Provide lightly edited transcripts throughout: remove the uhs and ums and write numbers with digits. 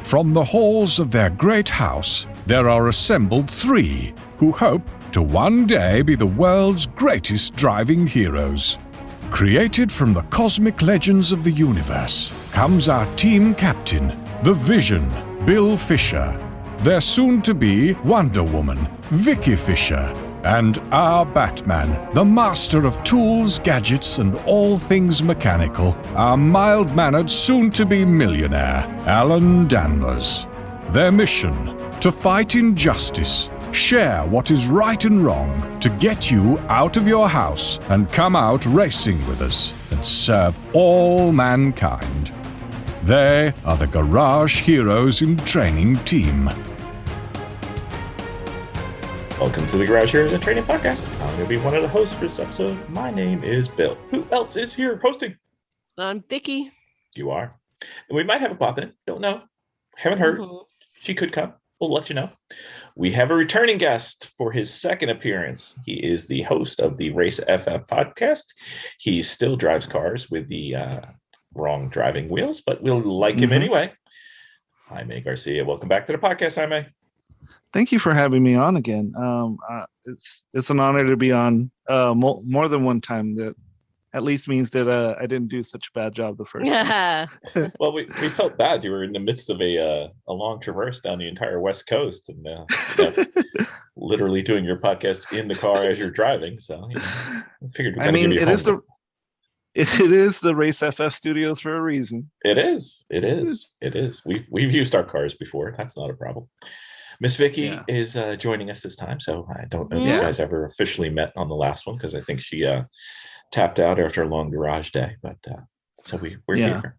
From the halls of their great house, there are assembled three who hope to one day be the world's greatest driving heroes. Created from the cosmic legends of the universe comes our team captain, the Vision, Bill Fisher, their soon-to-be Wonder Woman, Vicki Fisher, and our Batman, the master of tools, gadgets, and all things mechanical, our mild-mannered soon-to-be millionaire, Alan Danvers. Their mission: to fight injustice, share what is right and wrong, to get you out of your house and come out racing with us and serve all mankind. They are the Garage Heroes in Training Team. Welcome to the Garage Heroes in Training Podcast. I'm going to be one of the hosts for this episode. My name is Bill. Who else is here hosting? I'm Vicki. You are. And we might have a pop in. Don't know. Haven't heard. Mm-hmm. She could come. We'll let you know. We have a returning guest for his second appearance. He is the host of the RaceFF podcast. He still drives cars with the wrong driving wheels, but we'll like him anyway. Jaime Garcia. Welcome back to the podcast, Jaime. Thank you for having me on again. It's an honor to be on more than one time. That at least means that I didn't do such a bad job the first time. Well, we felt bad. You were in the midst of a long traverse down the entire West Coast and literally doing your podcast in the car as you're driving. So I figured we give you it is the RaceFF studios for a reason. It is. We've used our cars before. That's not a problem. Miss Vicki is joining us this time, so I don't know if you guys ever officially met on the last one because I think she tapped out after a long garage day. But so we're here.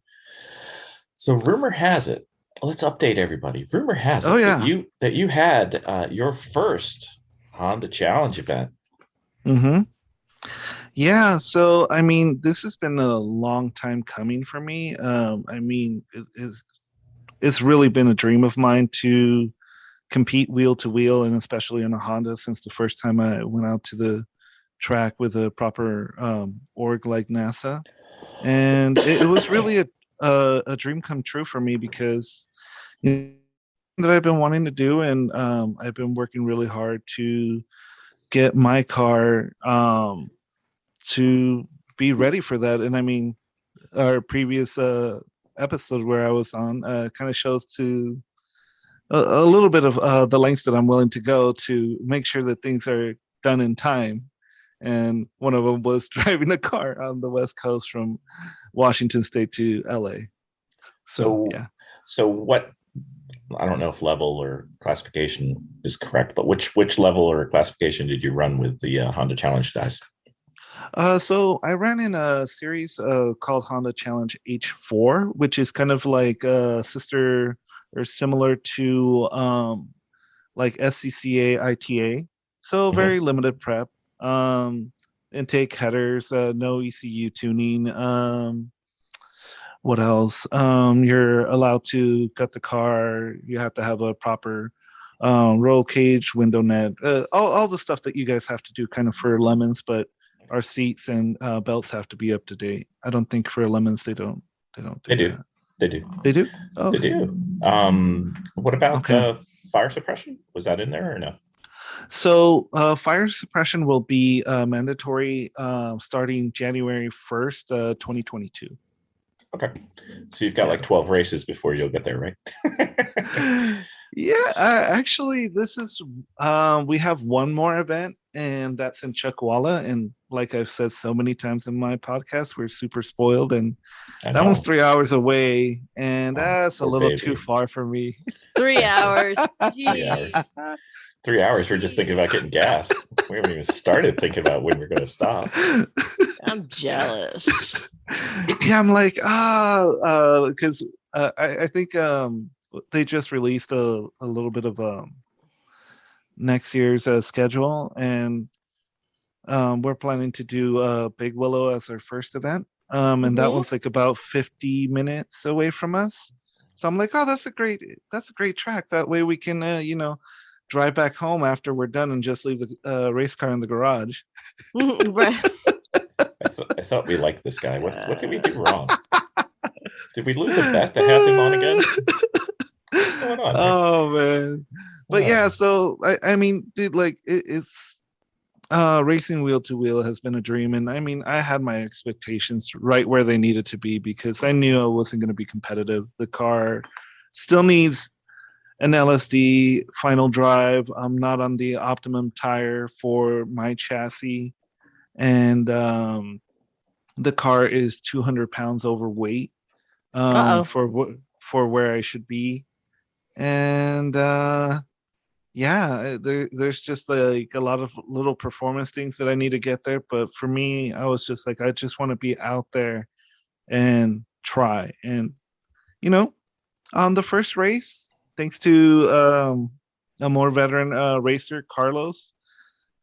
So rumor has it. Let's update everybody. Rumor has it that you had your first Honda Challenge event. Mm-hmm. Yeah. So I mean, this has been a long time coming for me. It's really been a dream of mine to compete wheel to wheel, and especially in a Honda, since the first time I went out to the track with a proper org like NASA. And it was really a dream come true for me because that I've been wanting to do, and I've been working really hard to get my car to be ready for that. And I mean, our previous episode where I was on kind of shows to a little bit of the lengths that I'm willing to go to make sure that things are done in time. And one of them was driving a car on the West Coast from Washington State to LA. So what, I don't know if level or classification is correct, but which level or classification did you run with the Honda Challenge guys? So I ran in a series called Honda Challenge H4, which is kind of like a sister or similar to like SCCA ITA. So very limited prep, intake headers, no ECU tuning. What else? You're allowed to cut the car. You have to have a proper roll cage, window net, all the stuff that you guys have to do kind of for Lemons, but our seats and belts have to be up to date. I don't think for Lemons they don't do that. They do. Oh, they do. What about fire suppression? Was that in there or no? So fire suppression will be mandatory starting January 1st, 2022. Okay. So you've got like 12 races before you'll get there, right? Actually, this is we have one more event, and that's in Chuckwalla. And like I've said so many times in my podcast, we're super spoiled, and that one's 3 hours away, and that's a little too far for me. 3 hours. 3 hours. 3 hours. We're just thinking about getting gas. We haven't even started thinking about when we're going to stop. I'm jealous. Yeah, I'm like, because I think they just released a little bit of next year's schedule, and we're planning to do Big Willow as our first event, and that one's like about 50 minutes away from us. So I'm like, that's a great track. That way we can drive back home after we're done and just leave the race car in the garage. Right. I thought we liked this guy. What did we do wrong? Did we lose a bet to have him on again? going on? Oh man. But yeah, so I mean, dude, like it's racing wheel to wheel has been a dream, and I mean, I had my expectations right where they needed to be because I knew I wasn't going to be competitive. The car still needs an LSD final drive. I'm not on the optimum tire for my chassis, and the car is 200 pounds overweight for where I should be, and yeah, there's just like a lot of little performance things that I need to get there. But for me, I was just like, I just want to be out there and try. And on the first race, thanks to a more veteran racer, Carlos,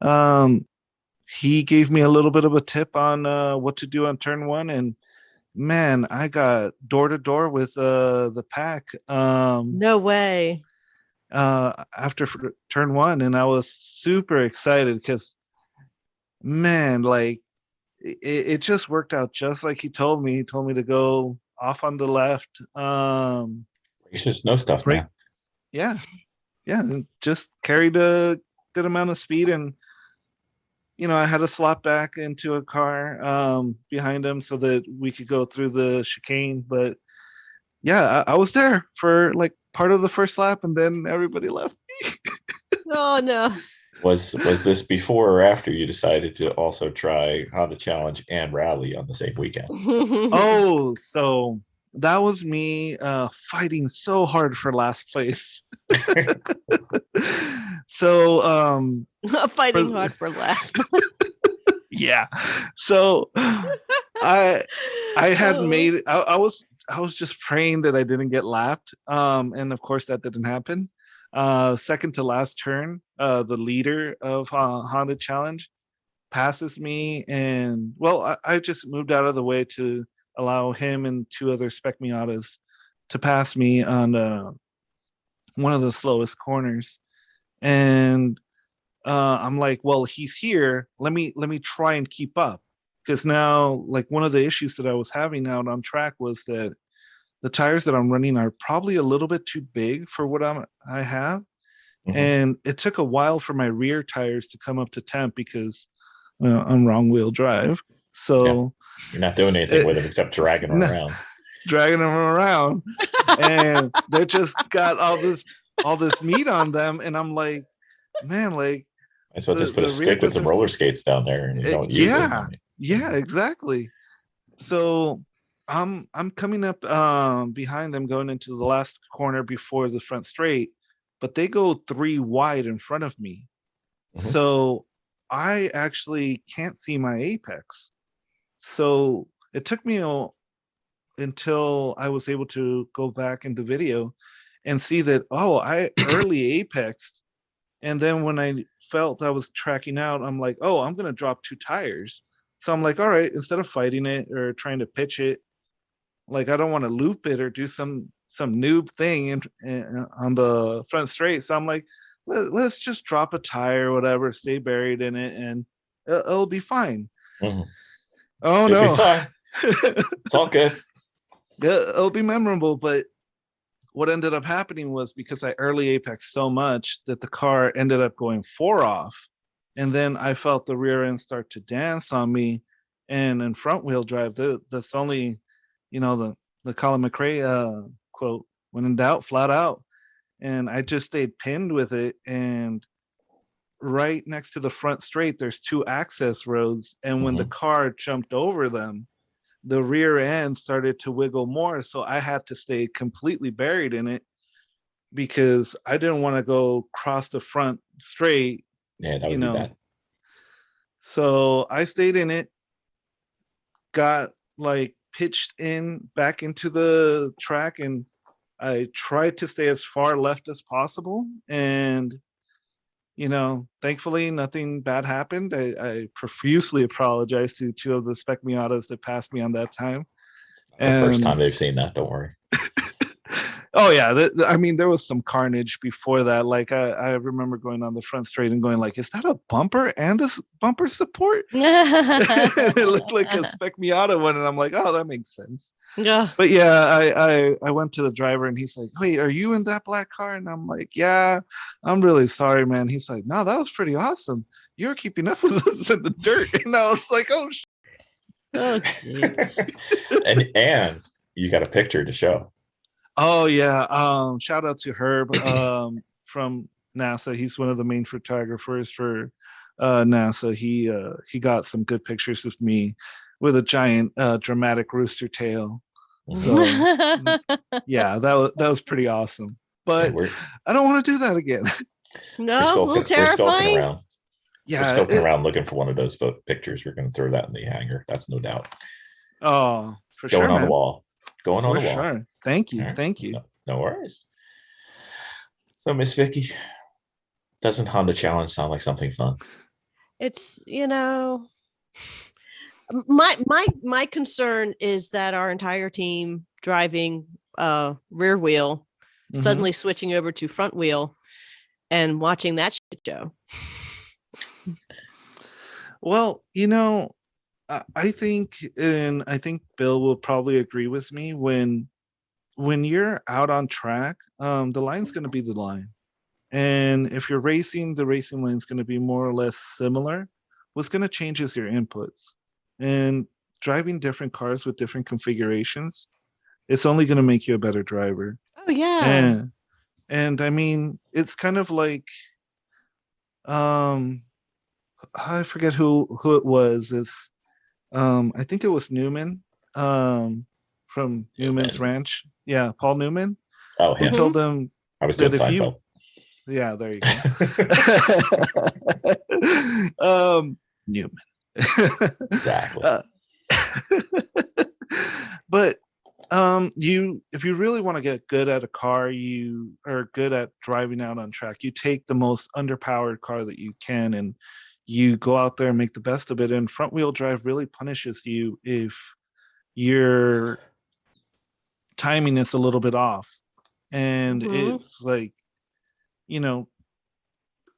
um, he gave me a little bit of a tip on what to do on turn one, and man, I got door to door with the pack. No way. After turn one, and I was super excited because, man, like it just worked out just like he told me. He told me to go off on the left. You just know stuff, break, man. yeah, and just carried a good amount of speed, and I had to slot back into a car behind him so that we could go through the chicane. But yeah, I was there for like part of the first lap, and then everybody left me. Oh no. Was this before or after you decided to also try Honda Challenge and Rally on the same weekend? Oh, so that was me fighting so hard for last place. So fighting hard for last. Yeah. So I had made I was just praying that I didn't get lapped. And of course that didn't happen. Second to last turn, the leader of Honda Challenge passes me, and well, I just moved out of the way to allow him and two other Spec Miatas to pass me on one of the slowest corners. And I'm like, well, he's here. Let me try and keep up, because now, like, one of the issues that I was having out on track was that the tires that I'm running are probably a little bit too big for what I have. Mm-hmm. And it took a while for my rear tires to come up to temp because I'm wrong wheel drive. So you're not doing anything with them except dragging them around. Dragging them around. And they just got all this meat on them. And I'm like, man, like, so just put a stick with some roller skates down there and you don't use them. Yeah, exactly. So I'm coming up behind them, going into the last corner before the front straight, but they go 3 wide in front of me. Mm-hmm. So I actually can't see my apex. So it took me until I was able to go back in the video and see that, I early apexed. And then when I felt I was tracking out, I'm like, I'm going to drop 2 tires. So I'm like, all right, instead of fighting it or trying to pitch it, like, I don't want to loop it or do some noob thing on the front straight. So I'm like, let's just drop a tire or whatever, stay buried in it, and it'll be fine. Mm-hmm. Oh, no. It'll be fine. It's all good. It'll be memorable. But what ended up happening was, because I early apexed so much that the car ended up going 4 off. And then I felt the rear end start to dance on me. And in front wheel drive, that's only, the Colin McRae quote, when in doubt, flat out. And I just stayed pinned with it. And right next to the front straight, there's 2 access roads. And when the car jumped over them, the rear end started to wiggle more. So I had to stay completely buried in it because I didn't want to go cross the front straight. Yeah, that would be bad. So I stayed in it, got like pitched back into the track, and I tried to stay as far left as possible. And thankfully nothing bad happened. I profusely apologized to 2 of the Spec Miatas that passed me on that time. The first time they've seen that, don't worry. Oh yeah, I mean, there was some carnage before that. Like I remember going on the front straight and going like, "Is that a bumper and bumper support?" It looked like a Spec Miata one, and I'm like, "Oh, that makes sense." Yeah. But yeah, I went to the driver, and he's like, "Wait, are you in that black car?" And I'm like, "Yeah, I'm really sorry, man." He's like, "No, that was pretty awesome. You were keeping up with us in the dirt," and I was like, "Oh." Oh, and you got a picture to show. Oh yeah. Shout out to Herb from NASA. He's one of the main photographers for NASA. He got some good pictures of me with a giant dramatic rooster tail. So yeah, that was pretty awesome. But I don't want to do that again. No, a little terrifying. We're skulking around. Yeah, we're skulking around looking for one of those pictures. We're going to throw that in the hangar. That's no doubt. Oh, for Going sure, on man. the wall. Going on the wall. Sure. Thank you. Right. Thank you. No worries. So, Miss Vicki, doesn't Honda Challenge sound like something fun? It's, my concern is that our entire team driving rear wheel suddenly switching over to front wheel and watching that shit show. Well, I think Bill will probably agree with me when you're out on track, the line's going to be the line. And if you're racing, the racing line's going to be more or less similar. What's going to change is your inputs. And driving different cars with different configurations, it's only going to make you a better driver. Oh, yeah. And I mean, it's kind of like, I forget who it was. I think it was Newman from Newman's Ranch. Yeah, Paul Newman. Oh, he told them I was doing that Seinfeld. Yeah, there you go. Newman. Exactly. But if you really want to get good at a car, you are good at driving out on track. You take the most underpowered car that you can and you go out there and make the best of it. And front wheel drive really punishes you if your timing is a little bit off. And it's like,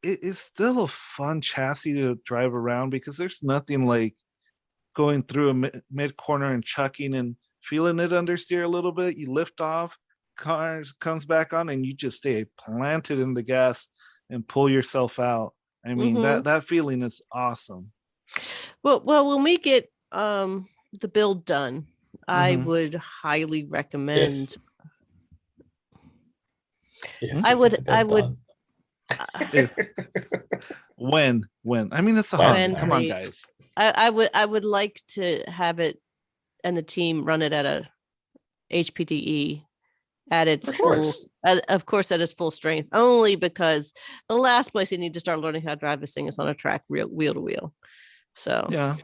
it's still a fun chassis to drive around because there's nothing like going through a mid corner and chucking and feeling it understeer a little bit. You lift off, car comes back on, and you just stay planted in the gas and pull yourself out. I mean, that feeling is awesome. Well, when we get the build done, I would highly recommend. I would. When I mean, it's a Honda. Come on, guys. I would like to have it and the team run it at a HPDE at its full, of course, at its full strength, only because the last place you need to start learning how to drive this thing is on a track wheel to wheel. So yeah.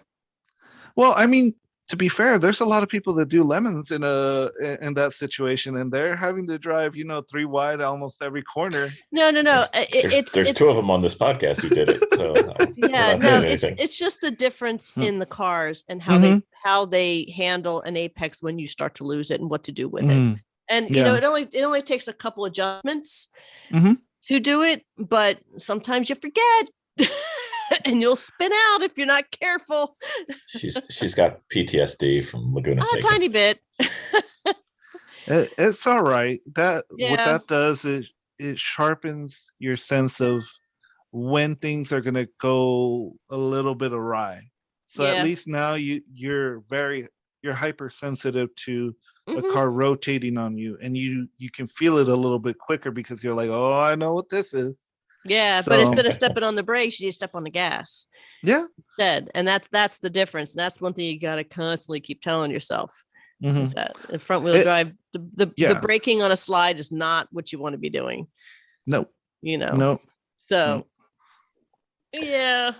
Well, I mean, to be fair, there's a lot of people that do lemons in that situation, and they're having to drive, 3 wide almost every corner. No. There's 2 of them on this podcast who did it. So yeah, no, it's just the difference in the cars and how they handle an apex when you start to lose it and what to do with it. And it only takes a couple adjustments to do it, but sometimes you forget. And you'll spin out if you're not careful. She's got PTSD from Laguna Seca. A tiny bit. It's all right. What that does is it sharpens your sense of when things are going to go a little bit awry. So at least now you're hypersensitive to a car rotating on you, and you can feel it a little bit quicker because you're like, oh, I know what this is. Yeah, but instead of stepping on the brakes, you step on the gas. Yeah. Instead. And that's the difference. And that's one thing you got to constantly keep telling yourself. Is that in front wheel drive, the braking on a slide is not what you want to be doing. No. No. So, yeah.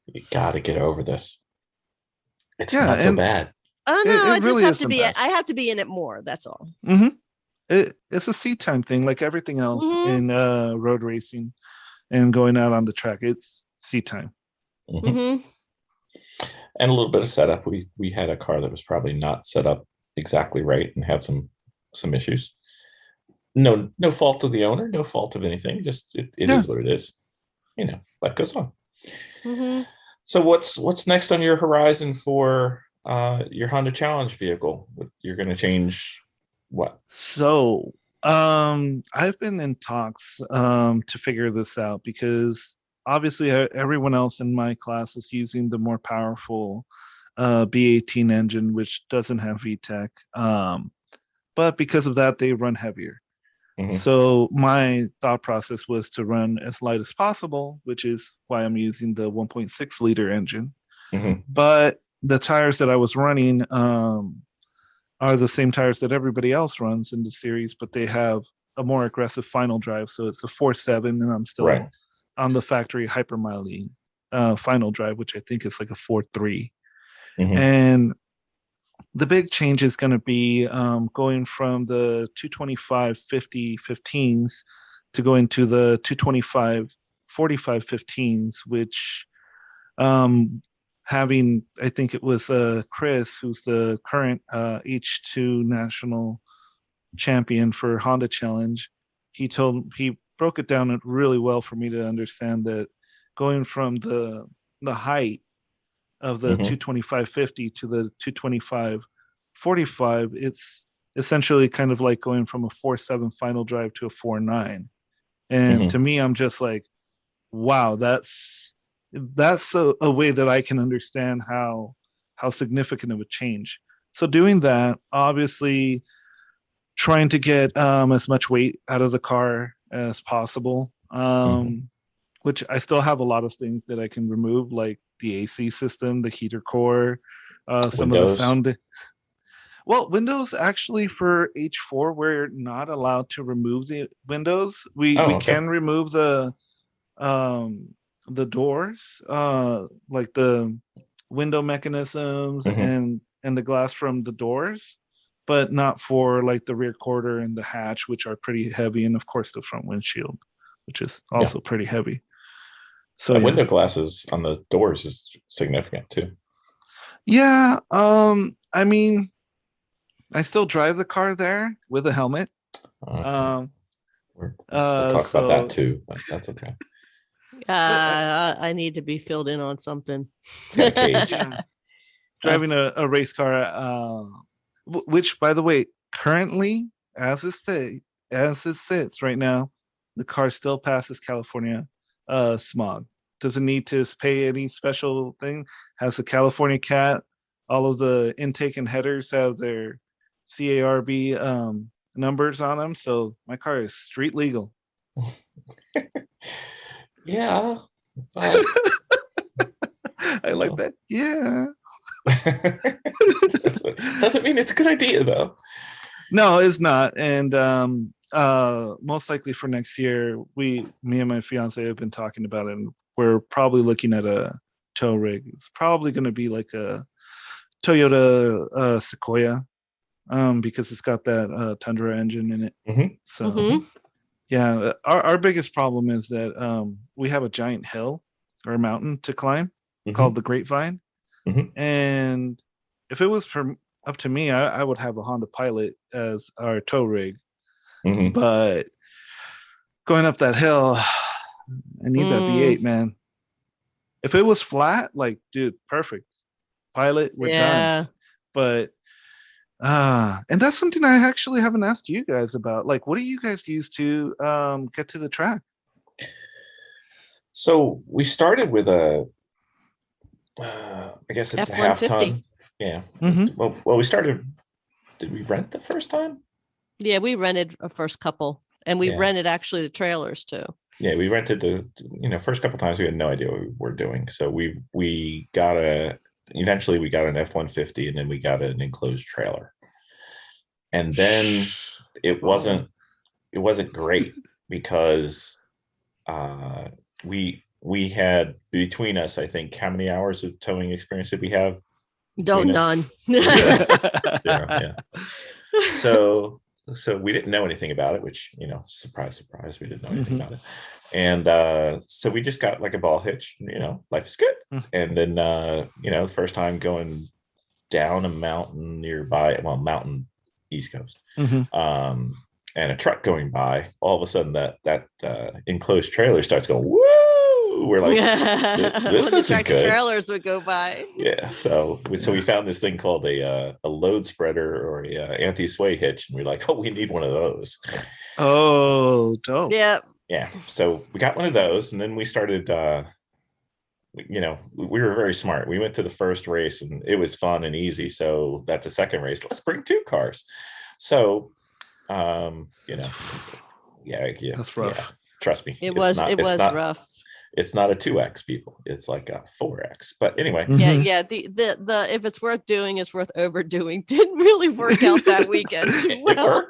You got to get over this. It's not so bad. Oh, no, I really just have to be. I have to be in it more. That's all. It's a seat time thing, like everything else in road racing and going out on the track. It's seat time. And a little bit of setup. We had a car that was probably not set up exactly right and had some issues. no fault of the owner, no fault of anything. Just it is what it is. Life goes on. Mm-hmm. So what's next on your horizon for your Honda Challenge vehicle? You're going to change what? So I've been in talks to figure this out, because obviously everyone else in my class is using the more powerful B18 engine, which doesn't have VTEC. But because of that, they run heavier. Mm-hmm. So my thought process was to run as light as possible, which is why I'm using the 1.6 liter engine. Mm-hmm. But the tires that I was running are the same tires that everybody else runs in the series, but they have a more aggressive final drive. So it's a 4.7, and I'm still on the factory Hypermile final drive, which I think is like a 4.3. Mm-hmm. And the big change is going to be going from the 225 50 15s to going to the 225 45 15s, which having, I think it was Chris, who's the current H2 national champion for Honda Challenge, he broke it down really well for me to understand that going from the height of the 225 50 to the 225 45, it's essentially kind of like going from a 4.7 final drive to a 4.9. And to me, I'm just like, wow, that's a way that I can understand how significant of a change. So doing that, obviously trying to get as much weight out of the car as possible, which I still have a lot of things that I can remove, like the AC system, the heater core, some of the sound. Well, Windows, actually, for H4, we're not allowed to remove the windows. We can remove the doors, like the window mechanisms and the glass from the doors, but not for like the rear quarter and the hatch, which are pretty heavy, and of course the front windshield, which is also pretty heavy. So the window glasses on the doors is significant too. Yeah, I mean, I still drive the car there with a helmet. We'll talk about that too, but that's okay. I need to be filled in on something. Driving a race car, which, by the way, currently, as it sits right now, the car still passes California smog. Doesn't need to pay any special thing. Has the California CAT. All of the intake and headers have their CARB numbers on them, so my car is street legal. Yeah. I like that. Yeah. Doesn't mean it's a good idea, though. No, it's not. And most likely for next year, me and my fiance have been talking about it, and we're probably looking at a tow rig. It's probably going to be like a Toyota Sequoia, because it's got that Tundra engine in it. So yeah, our biggest problem is that we have a giant hill or a mountain to climb called the Grapevine. And if it was up to me, I would have a Honda Pilot as our tow rig. But going up that hill, I need that V8, man. If it was flat, like, dude, perfect. Pilot, we're done. But and that's something I actually haven't asked you guys about. Like, what do you guys use to get to the track? So we started with a I guess it's F-150. A half ton. Yeah. Well, we started. Did we rent the first time? Yeah, we rented a first couple, and we rented actually the trailers too. Yeah, we rented the first couple times. We had no idea what we were doing, so we got eventually we got an F-150, and then we got an enclosed trailer, and then it wasn't great because we had between us, I think, how many hours of towing experience did we have? None. 0, yeah. So we didn't know anything about it, which, surprise, we didn't know anything about it. And so we just got like a ball hitch, life is good. And then, the first time going down a mountain nearby, mountain East Coast. and a truck going by, all of a sudden that enclosed trailer starts going, woo! We're like, this isn't good. Trailers would go by. Yeah. So we found this thing called a load spreader or a anti-sway hitch. And we're like, oh, we need one of those. Oh, dope. Yeah. Yeah. So we got one of those. And then we started, we were very smart. We went to the first race and it was fun and easy. So that's the second race. Let's bring 2 cars. So, yeah. That's rough. Yeah, trust me. It was rough. It's not a 2X, people. It's like a 4X. But anyway. Yeah. The if it's worth doing, it's worth overdoing. Didn't really work out that weekend too well.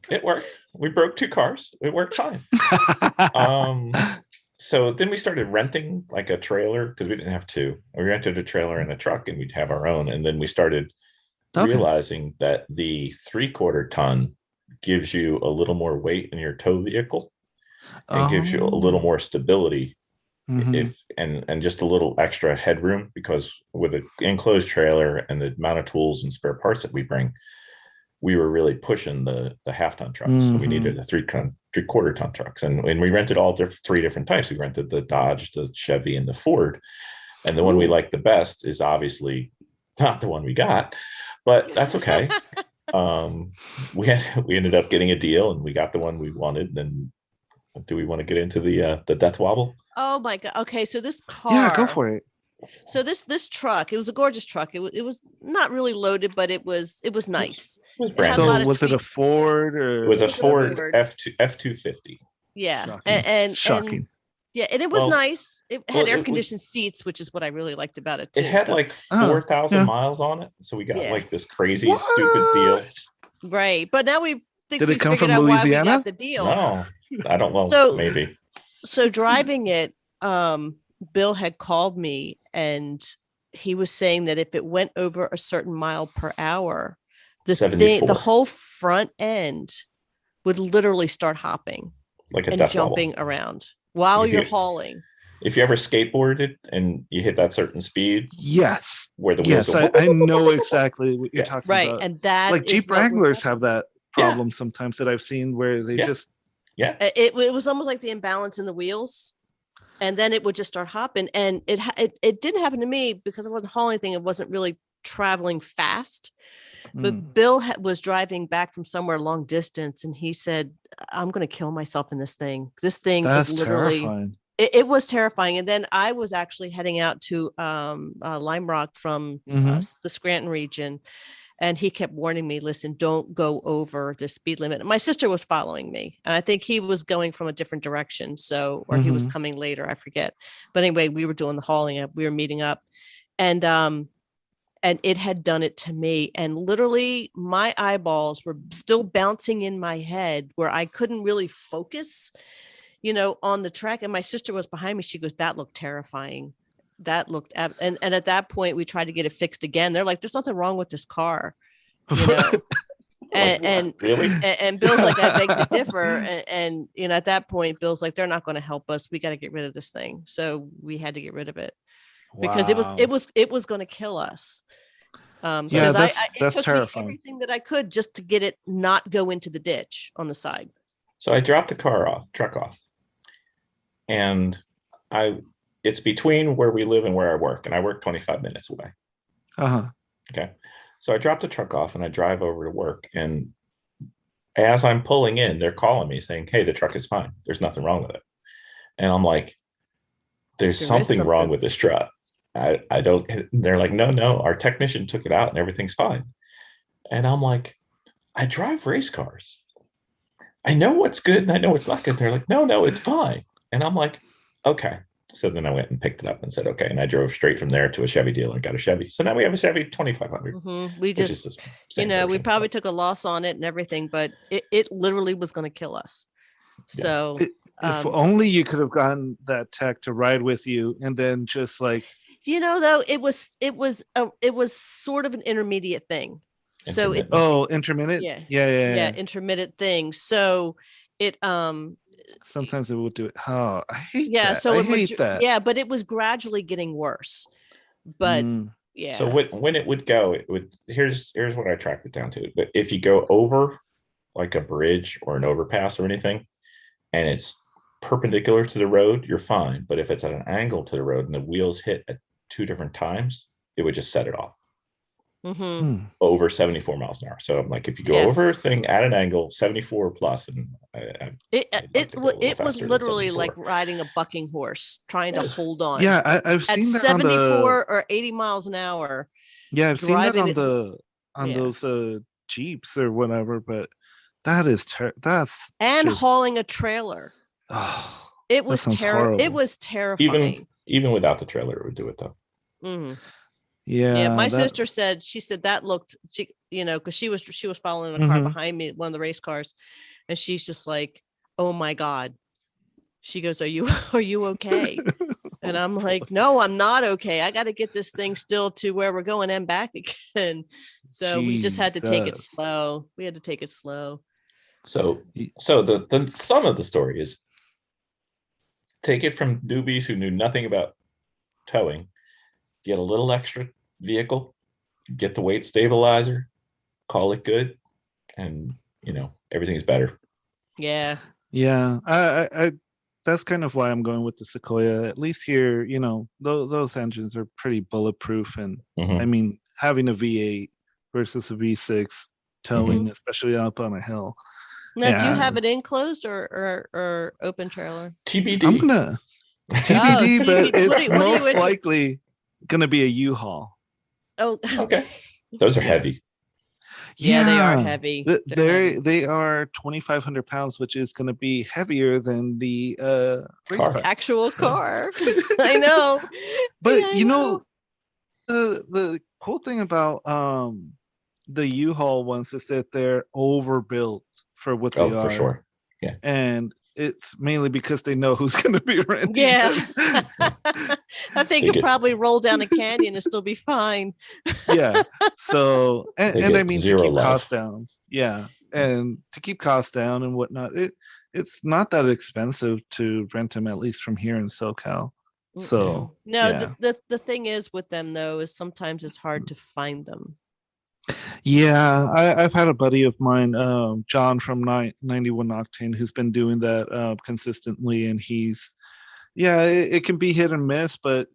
It worked. We broke 2 cars. It worked fine. So then we started renting like a trailer because we didn't have 2. We rented a trailer and a truck and we'd have our own. And then we started realizing that the 3/4 ton gives you a little more weight in your tow vehicle. And gives you a little more stability and just a little extra headroom, because with an enclosed trailer and the amount of tools and spare parts that we bring, we were really pushing the half-ton trucks. So we needed a 3/4 ton trucks. And we rented all 3 different types. We rented the Dodge, the Chevy, and the Ford. And the one we liked the best is obviously not the one we got, but that's okay. We ended up getting a deal and we got the one we wanted. And do we want to get into the death wobble? Oh my God. Okay. So this car. Yeah, go for it. So this truck, it was a gorgeous truck. It was not really loaded, but it was nice. It was brand new. So was it a Ford or? It was a Ford F250. Yeah. Shocking. And Shocking. Yeah, and it was nice. It had air-conditioned seats, which is what I really liked about it too. It had like 4,000 miles on it. So we got like this crazy, stupid deal. Right. But now did it come from Louisiana? Why we got the deal. No, I don't know. Maybe. So driving it, Bill had called me and he was saying that if it went over a certain mile per hour, the whole front end would literally start hopping like a and jumping around while you're hauling. If you ever skateboarded and you hit that certain speed, yes, where the wheels go, I know exactly what you're talking about. Right, and that like Jeep Wranglers have that problem sometimes that I've seen where they just it was almost like the imbalance in the wheels, and then it would just start hopping. And it didn't happen to me because I wasn't hauling anything. It wasn't really traveling fast. But Bill was driving back from somewhere long distance, and he said, "I'm going to kill myself in this thing. This thing is literally." Terrifying. It was terrifying. And then I was actually heading out to Lime Rock from the Scranton region. And he kept warning me, listen, don't go over the speed limit. And my sister was following me. And I think he was going from a different direction. Or he was coming later. I forget. But anyway, we were doing the hauling up. We were meeting up. And it had done it to me. And literally my eyeballs were still bouncing in my head where I couldn't really focus on the track. And my sister was behind me. She goes, that looked terrifying. That looked and at that point we tried to get it fixed again. They're like, there's nothing wrong with this car. And really? And Bill's like, I beg to differ. And at that point, Bill's like, they're not going to help us. We got to get rid of this thing. So we had to get rid of it because it was going to kill us. Because I took terrifying. Everything that I could just to get it not go into the ditch on the side. So I dropped the truck off, and it's between where we live and where I work, and I work 25 minutes away. Okay. So I dropped the truck off and I drive over to work, and as I'm pulling in, they're calling me saying, hey, the truck is fine. There's nothing wrong with it. And I'm like, there's something wrong with this truck. I don't, they're like, no, our technician took it out and everything's fine. And I'm like, I drive race cars. I know what's good and I know what's not good. They're like, no, it's fine. And I'm like, okay. So then I went and picked it up and said, okay. And I drove straight from there to a Chevy dealer and got a Chevy. So now we have a Chevy 2500. We just, we probably took a loss on it and everything, but it literally was going to kill us. Yeah. So if only you could have gotten that tech to ride with you and then just like, though it was sort of an intermediate thing. So intermittent. Yeah, intermittent thing. So it sometimes it will do it. Oh, I hate that. So I hate that. Yeah, but it was gradually getting worse. But yeah. So when it would go, here's what I tracked it down to. But if you go over like a bridge or an overpass or anything, and it's perpendicular to the road, you're fine. But if it's at an angle to the road and the wheels hit at 2 different times, it would just set it off. Over 74 miles an hour. So I'm like, if you go over a thing at an angle, 74 plus, and it was literally like riding a bucking horse, trying to hold on. Yeah, I've seen at that 74 or 80 miles an hour. Yeah, I've seen that on those Jeeps or whatever, but that is hauling a trailer. Oh, it was terrible. It was terrifying. Even without the trailer, it would do it though. Mm-hmm. Yeah, my sister said, that looked, because she was following a car behind me, one of the race cars, and she's just like, oh my God. She goes, are you okay? And I'm like, no, I'm not okay. I got to get this thing still to where we're going and back again. So we just had to take it slow. So the sum of the story is, take it from newbies who knew nothing about towing, get a little extra vehicle, get the weight stabilizer, call it good, and everything's better. Yeah. I that's kind of why I'm going with the Sequoia. At least here, those engines are pretty bulletproof, and I mean, having a V8 versus a V6 towing, especially up on a hill. Now, do you have it enclosed or open trailer? TBD. I'm gonna TBD, but it's most likely gonna be a U-Haul. Oh, okay. Those are heavy. Yeah, they are heavy. They are 2,500 pounds, which is going to be heavier than the race car. Actual car. I know. But the cool thing about the U-Haul ones is that they're overbuilt for what they are. For sure. Yeah. And it's mainly because they know who's going to be renting. Yeah. I think you'll probably roll down a canyon and still be fine. Yeah. So, and I mean, to keep costs down. Yeah. Mm-hmm. And to keep costs down and whatnot, it's not that expensive to rent them, at least from here in SoCal. So, the thing is with them, though, is sometimes it's hard to find them. Yeah, I've had a buddy of mine, John from 91 Octane, who's been doing that consistently, and it can be hit and miss, but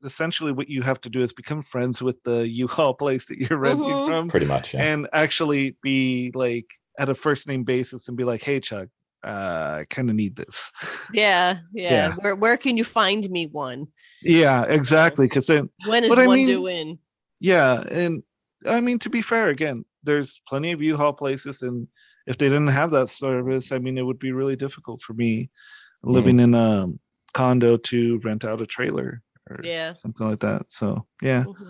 essentially what you have to do is become friends with the U-Haul place that you're renting from, pretty much, and actually be like at a first name basis and be like, hey Chuck, I kind of need this. Yeah. Where can you find me one? Yeah, exactly. Because then when is one due in? Yeah, and I mean, to be fair, again, there's plenty of U-Haul places, and if they didn't have that service, I mean, it would be really difficult for me living in a condo to rent out a trailer or something like that. So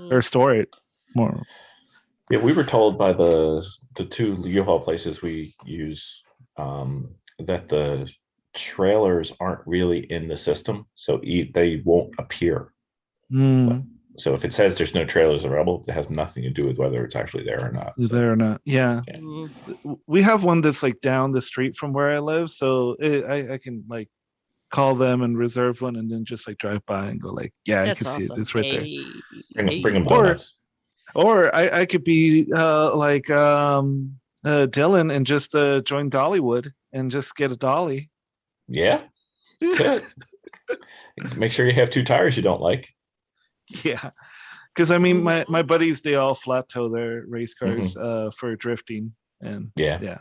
or store it more. Yeah, we were told by the 2 U-Haul places we use that the trailers aren't really in the system, so they won't appear. So if it says there's no trailers available, it has nothing to do with whether it's actually there or not. There or not, yeah. We have one that's like down the street from where I live, so I can like call them and reserve one, and then just like drive by and go like, I can see it. It's right there. Bring them donuts. Or I could be like Dylan and just join Dollywood and just get a dolly. Yeah, good. Make sure you have 2 tires you don't like. Yeah, because I mean, my buddies, they all flat tow their race cars for drifting, and yeah.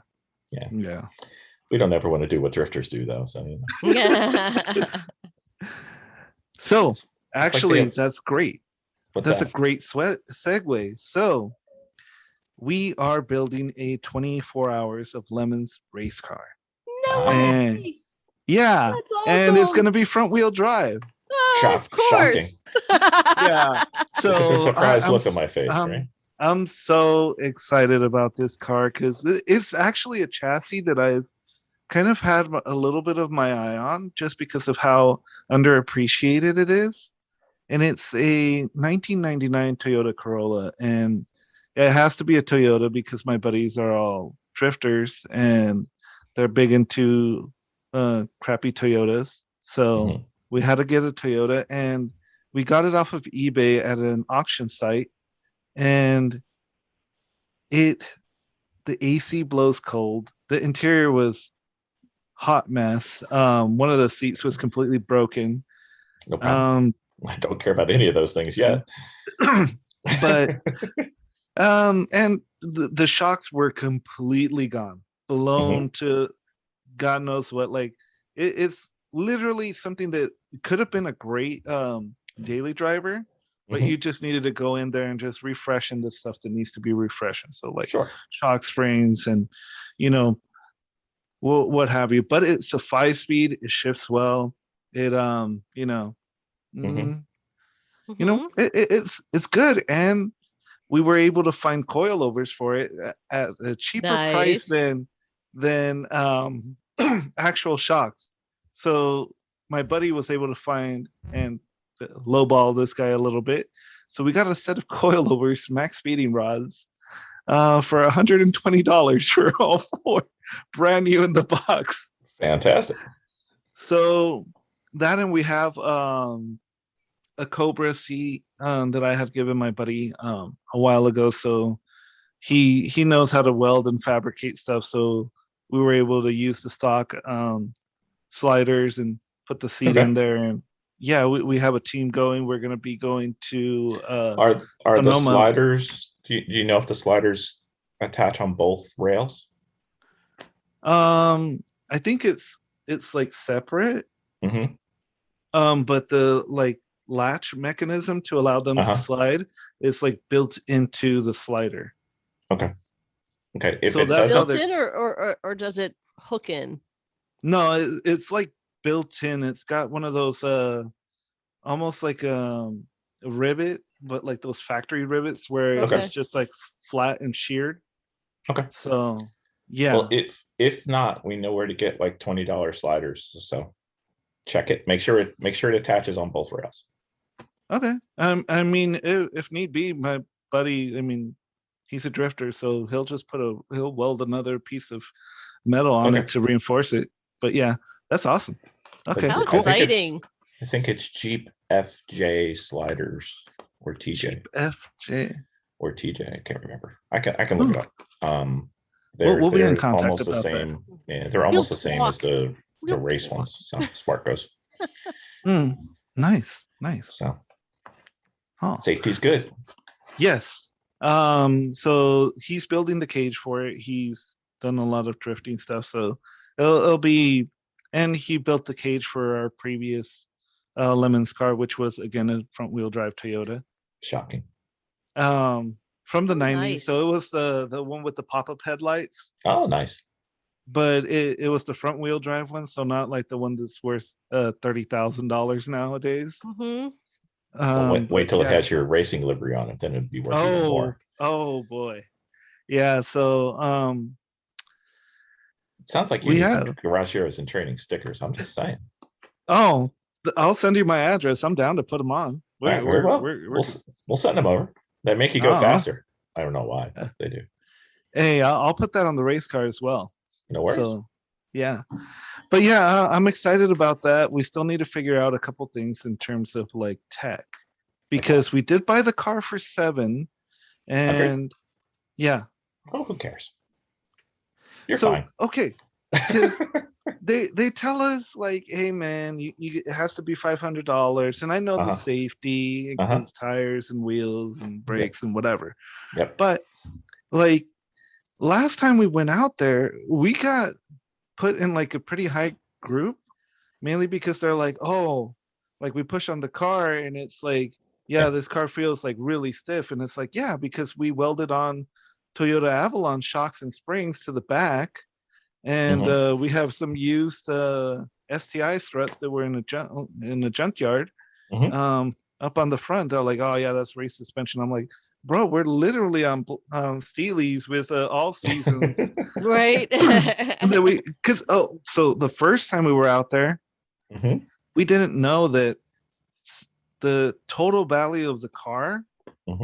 We don't ever want to do what drifters do, though. So so actually, that's great. That's a great segue. So we are building a 24 hours of Lemons race car. No way! Yeah, that's awesome. And it's going to be front wheel drive. Of course. Yeah. So look at the surprise look on my face, right? I'm so excited about this car because it's actually a chassis that I've kind of had a little bit of my eye on just because of how underappreciated it is. And it's a 1999 Toyota Corolla, and it has to be a Toyota because my buddies are all drifters and they're big into crappy Toyotas. So we had to get a Toyota, and we got it off of eBay at an auction site, and it the AC blows cold. The interior was hot mess. One of the seats was completely broken. No problem. I don't care about any of those things yet. But and the shocks were completely gone, blown to God knows what. Like it's literally something that could have been a great daily driver, but you just needed to go in there and just refreshing the stuff that needs to be refreshing. So like shock springs and what have you. But it's a 5-speed. It shifts well. It it's good, and we were able to find coilovers for it at a cheaper price than actual shocks. So my buddy was able to find and lowball this guy a little bit. So we got a set of coilovers, max speeding rods, for $120 for all 4, brand new in the box. Fantastic. So that, and we have a Cobra seat that I had given my buddy a while ago. So he knows how to weld and fabricate stuff. So we were able to use the stock sliders and put the seat in there. And yeah, we have a team going. We're going to be going to are the sliders, do you know if the sliders attach on both rails? I think it's like separate. But the like latch mechanism to allow them to slide is like built into the slider. Okay. If so that's built in, or does it hook in? No, it's like built in. It's got one of those almost like a rivet, but like those factory rivets where it's just like flat and sheared. Okay. So yeah. Well, if not, we know where to get like $20 sliders. So check it. Make sure it attaches on both rails. Okay. I mean, if need be, my buddy, I mean, he's a drifter, so he'll just he'll weld another piece of metal on it to reinforce it. But yeah, that's awesome. Okay. How exciting. I think it's Jeep FJ sliders or TJ. Jeep FJ. Or TJ. I can't remember. I can look it up. We'll be in contact almost about the same. that. Yeah, they're almost the same as the race ones. So Spark goes. Nice. So safety's good. Yes. So he's building the cage for it. He's done a lot of drifting stuff. So it'll be, and he built the cage for our previous Lemon's car, which was again a front wheel drive Toyota. Shocking. From the 90s. Nice. So it was the one with the pop-up headlights. Oh, nice. But it was the front wheel drive one, so not like the one that's worth $30,000 nowadays. Well, wait till it has your racing livery on it, then it'd be worth even more. Oh boy. Yeah, so it sounds like you need some Garage Heroes and Training stickers. I'm just saying. Oh, I'll send you my address. I'm down to put them on. We'll send them over. They make you go faster. I don't know why they do. Hey, I'll put that on the race car as well. No worries. So, yeah. But yeah, I'm excited about that. We still need to figure out a couple things in terms of like tech, because we did buy the car for $7,000, and yeah. Oh, who cares? You're fine. Okay. Because they tell us like, hey man, it has to be $500, and I know the safety includes tires and wheels and brakes and whatever. Yep. But like last time we went out there, we got put in like a pretty high group, mainly because they're like, oh, like we push on the car and it's like, yeah, this car feels like really stiff, and it's like, yeah, because we welded on Toyota Avalon shocks and springs to the back. And we have some used STI struts that were in the junkyard up on the front. They're like, oh yeah, that's race suspension. I'm like, bro, we're literally on Steelies with all seasons. Right. And then so the first time we were out there, we didn't know that the total value of the car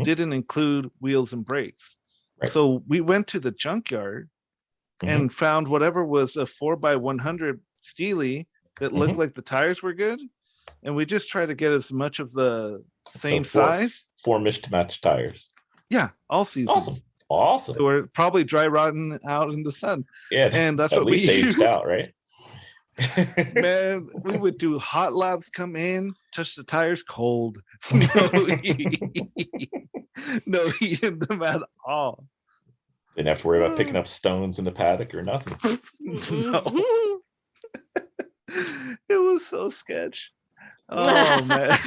didn't include wheels and brakes. Right. So we went to the junkyard and found whatever was a 4x100 Steely that looked like the tires were good, and we just tried to get as much of the same size. 4 mismatched tires. Yeah, all seasons. Awesome. Awesome. They were probably dry rotting out in the sun. Yeah, and that's at what least we aged used. out, right? Man, we would do hot laps, come in, touch the tires, cold. No heat. No heat in them at all. Didn't have to worry about picking up stones in the paddock or nothing. No. It was so sketch. Oh man.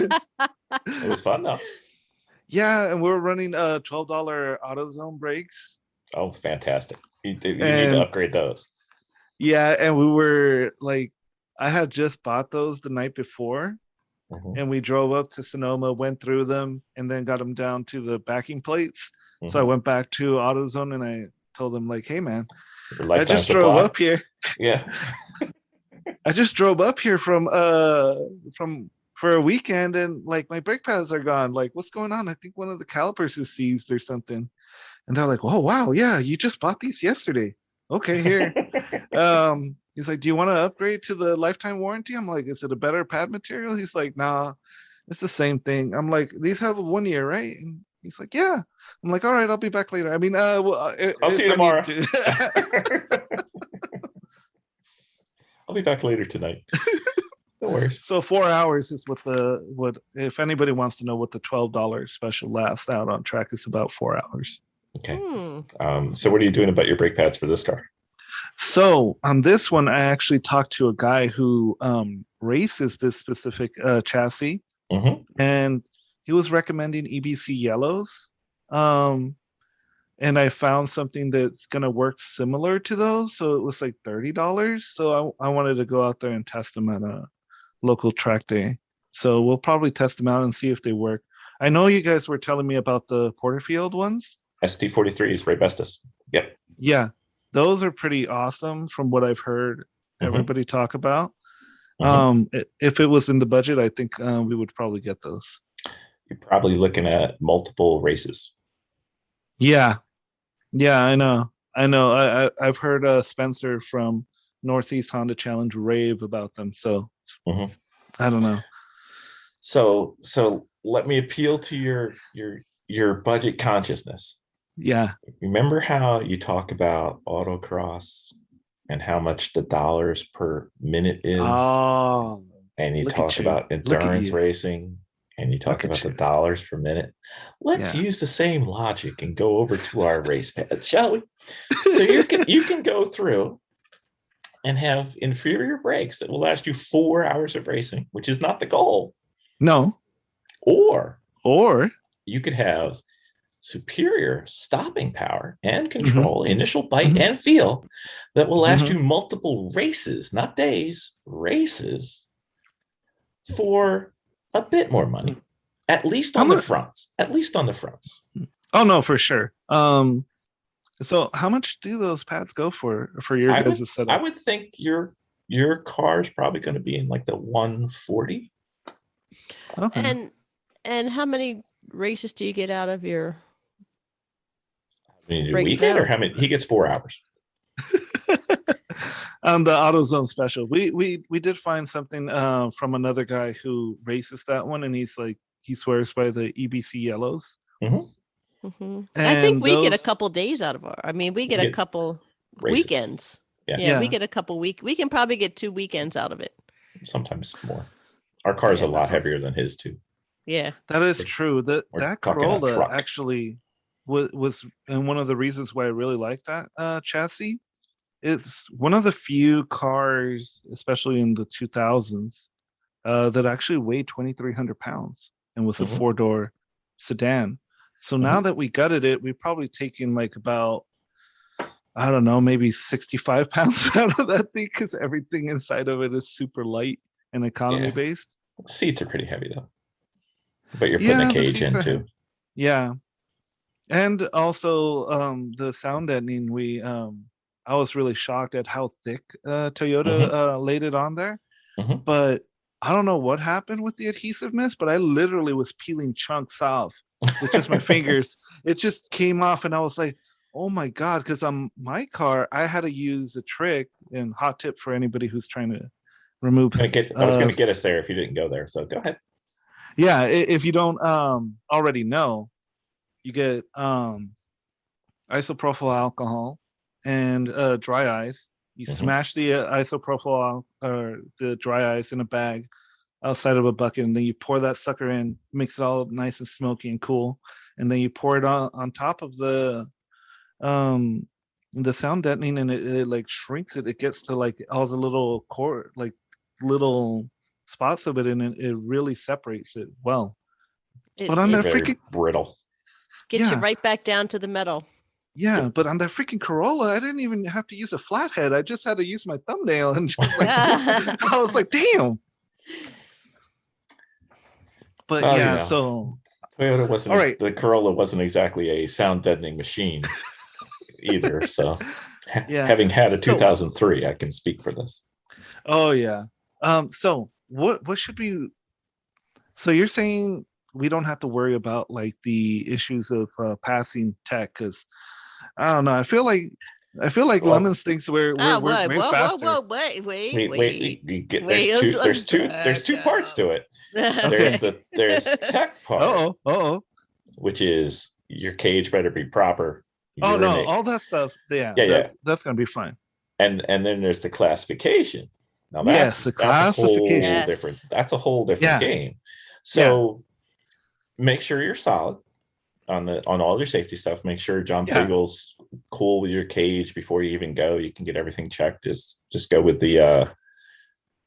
It was fun though. Yeah, and we were running $12 AutoZone brakes. Oh, fantastic. You need to upgrade those. Yeah, and we were like, I had just bought those the night before, and we drove up to Sonoma, went through them, and then got them down to the backing plates. So I went back to AutoZone and I told them, like, hey man, I just drove up here. Yeah. I just drove up here from for a weekend, and like my brake pads are gone. Like, what's going on? I think one of the calipers is seized or something. And they're like, oh wow, yeah, you just bought these yesterday. Okay, here. He's like, do you want to upgrade to the lifetime warranty? I'm like, is it a better pad material? He's like, nah, it's the same thing. I'm like, these have a 1 year, right? And he's like, yeah. I'm like, all right, I'll be back later. I mean, well, I'll see you tomorrow. I'll be back later tonight. No worries. So 4 hours is what if anybody wants to know what the $12 special last out on track is, about 4 hours. Okay. So what are you doing about your brake pads for this car? So on this one, I actually talked to a guy who races this specific chassis, and he was recommending EBC yellows. And I found something that's going to work similar to those. So it was like $30. So I wanted to go out there and test them at a local track day. So we'll probably test them out and see if they work. I know you guys were telling me about the Porterfield ones. ST43s, Ray Bestis. Yep. Yeah, those are pretty awesome from what I've heard everybody talk about. If it was in the budget, I think we would probably get those. You're probably looking at multiple races. Yeah, I know. I've heard Spencer from Northeast Honda Challenge rave about them. So I don't know. So let me appeal to your budget consciousness. Yeah. Remember how you talk about autocross and how much the dollars per minute is? Oh. And you talk about endurance racing and you talk about the dollars per minute. Let's use the same logic and go over to our race pad, shall we? So you can go through and have inferior brakes that will last you 4 hours of racing, which is not the goal. No. Or you could have superior stopping power and control, initial bite and feel that will last you multiple races, not days, races, for a bit more money, at least on the fronts. Oh no, for sure. So how much do those pads go for your guys' setup? I would think your car is probably going to be in like the 140. Okay. And how many races do you get out of your weekend, or how many? He gets 4 hours. On the AutoZone special, we did find something from another guy who races that one, and he's like, he swears by the EBC yellows. I think we get a couple days out of we get a couple races. Weekends. Yeah, we get a couple we can probably get 2 weekends out of it. Sometimes more. Our car is a lot heavier than his too. Yeah, that is true. That Corolla actually was, and one of the reasons why I really like that chassis. It's one of the few cars, especially in the 2000s, that actually weighed 2,300 pounds and was a 4-door sedan. So now that we gutted it, we've probably taken like about, I don't know, maybe 65 pounds out of that thing, because everything inside of it is super light and economy based. Seats are pretty heavy though, but you're putting a cage in too. Yeah, and also the sound deadening. I was really shocked at how thick Toyota laid it on there. But I don't know what happened with the adhesiveness, but I literally was peeling chunks off with just my fingers. It just came off, and I was like, oh my God, because on my car, I had to use a trick, and hot tip for anybody who's trying to remove. I was going to get us there if you didn't go there, so go ahead. Yeah, if you don't already know, you get isopropyl alcohol, and dry ice. You smash the isopropyl or the dry ice in a bag outside of a bucket, and then you pour that sucker in, mix it all nice and smoky and cool, and then you pour it on top of the sound deadening, and it like shrinks it. It gets to like all the little little spots of it, and it really separates it well. But on that freaking brittle, gets you right back down to the metal. Yeah, but on that freaking Corolla, I didn't even have to use a flathead. I just had to use my thumbnail, and I was like, damn. But yeah, so Toyota wasn't all right. The Corolla wasn't exactly a sound deadening machine either. So having had a 2003, I can speak for this. Oh yeah. So what should we? So you're saying we don't have to worry about like the issues of passing tech, because I don't know. I feel like Lemons thinks we're way faster. Whoa, wait. There's two parts to it. There's tech part. Which is your cage better be proper. Oh no, all that stuff. Yeah. That's gonna be fine. And then there's the classification. Now the classification. That's a whole different game. So make sure you're solid on all your safety stuff. Make sure John Pagel's cool with your cage before you even go. You can get everything checked. Just go with the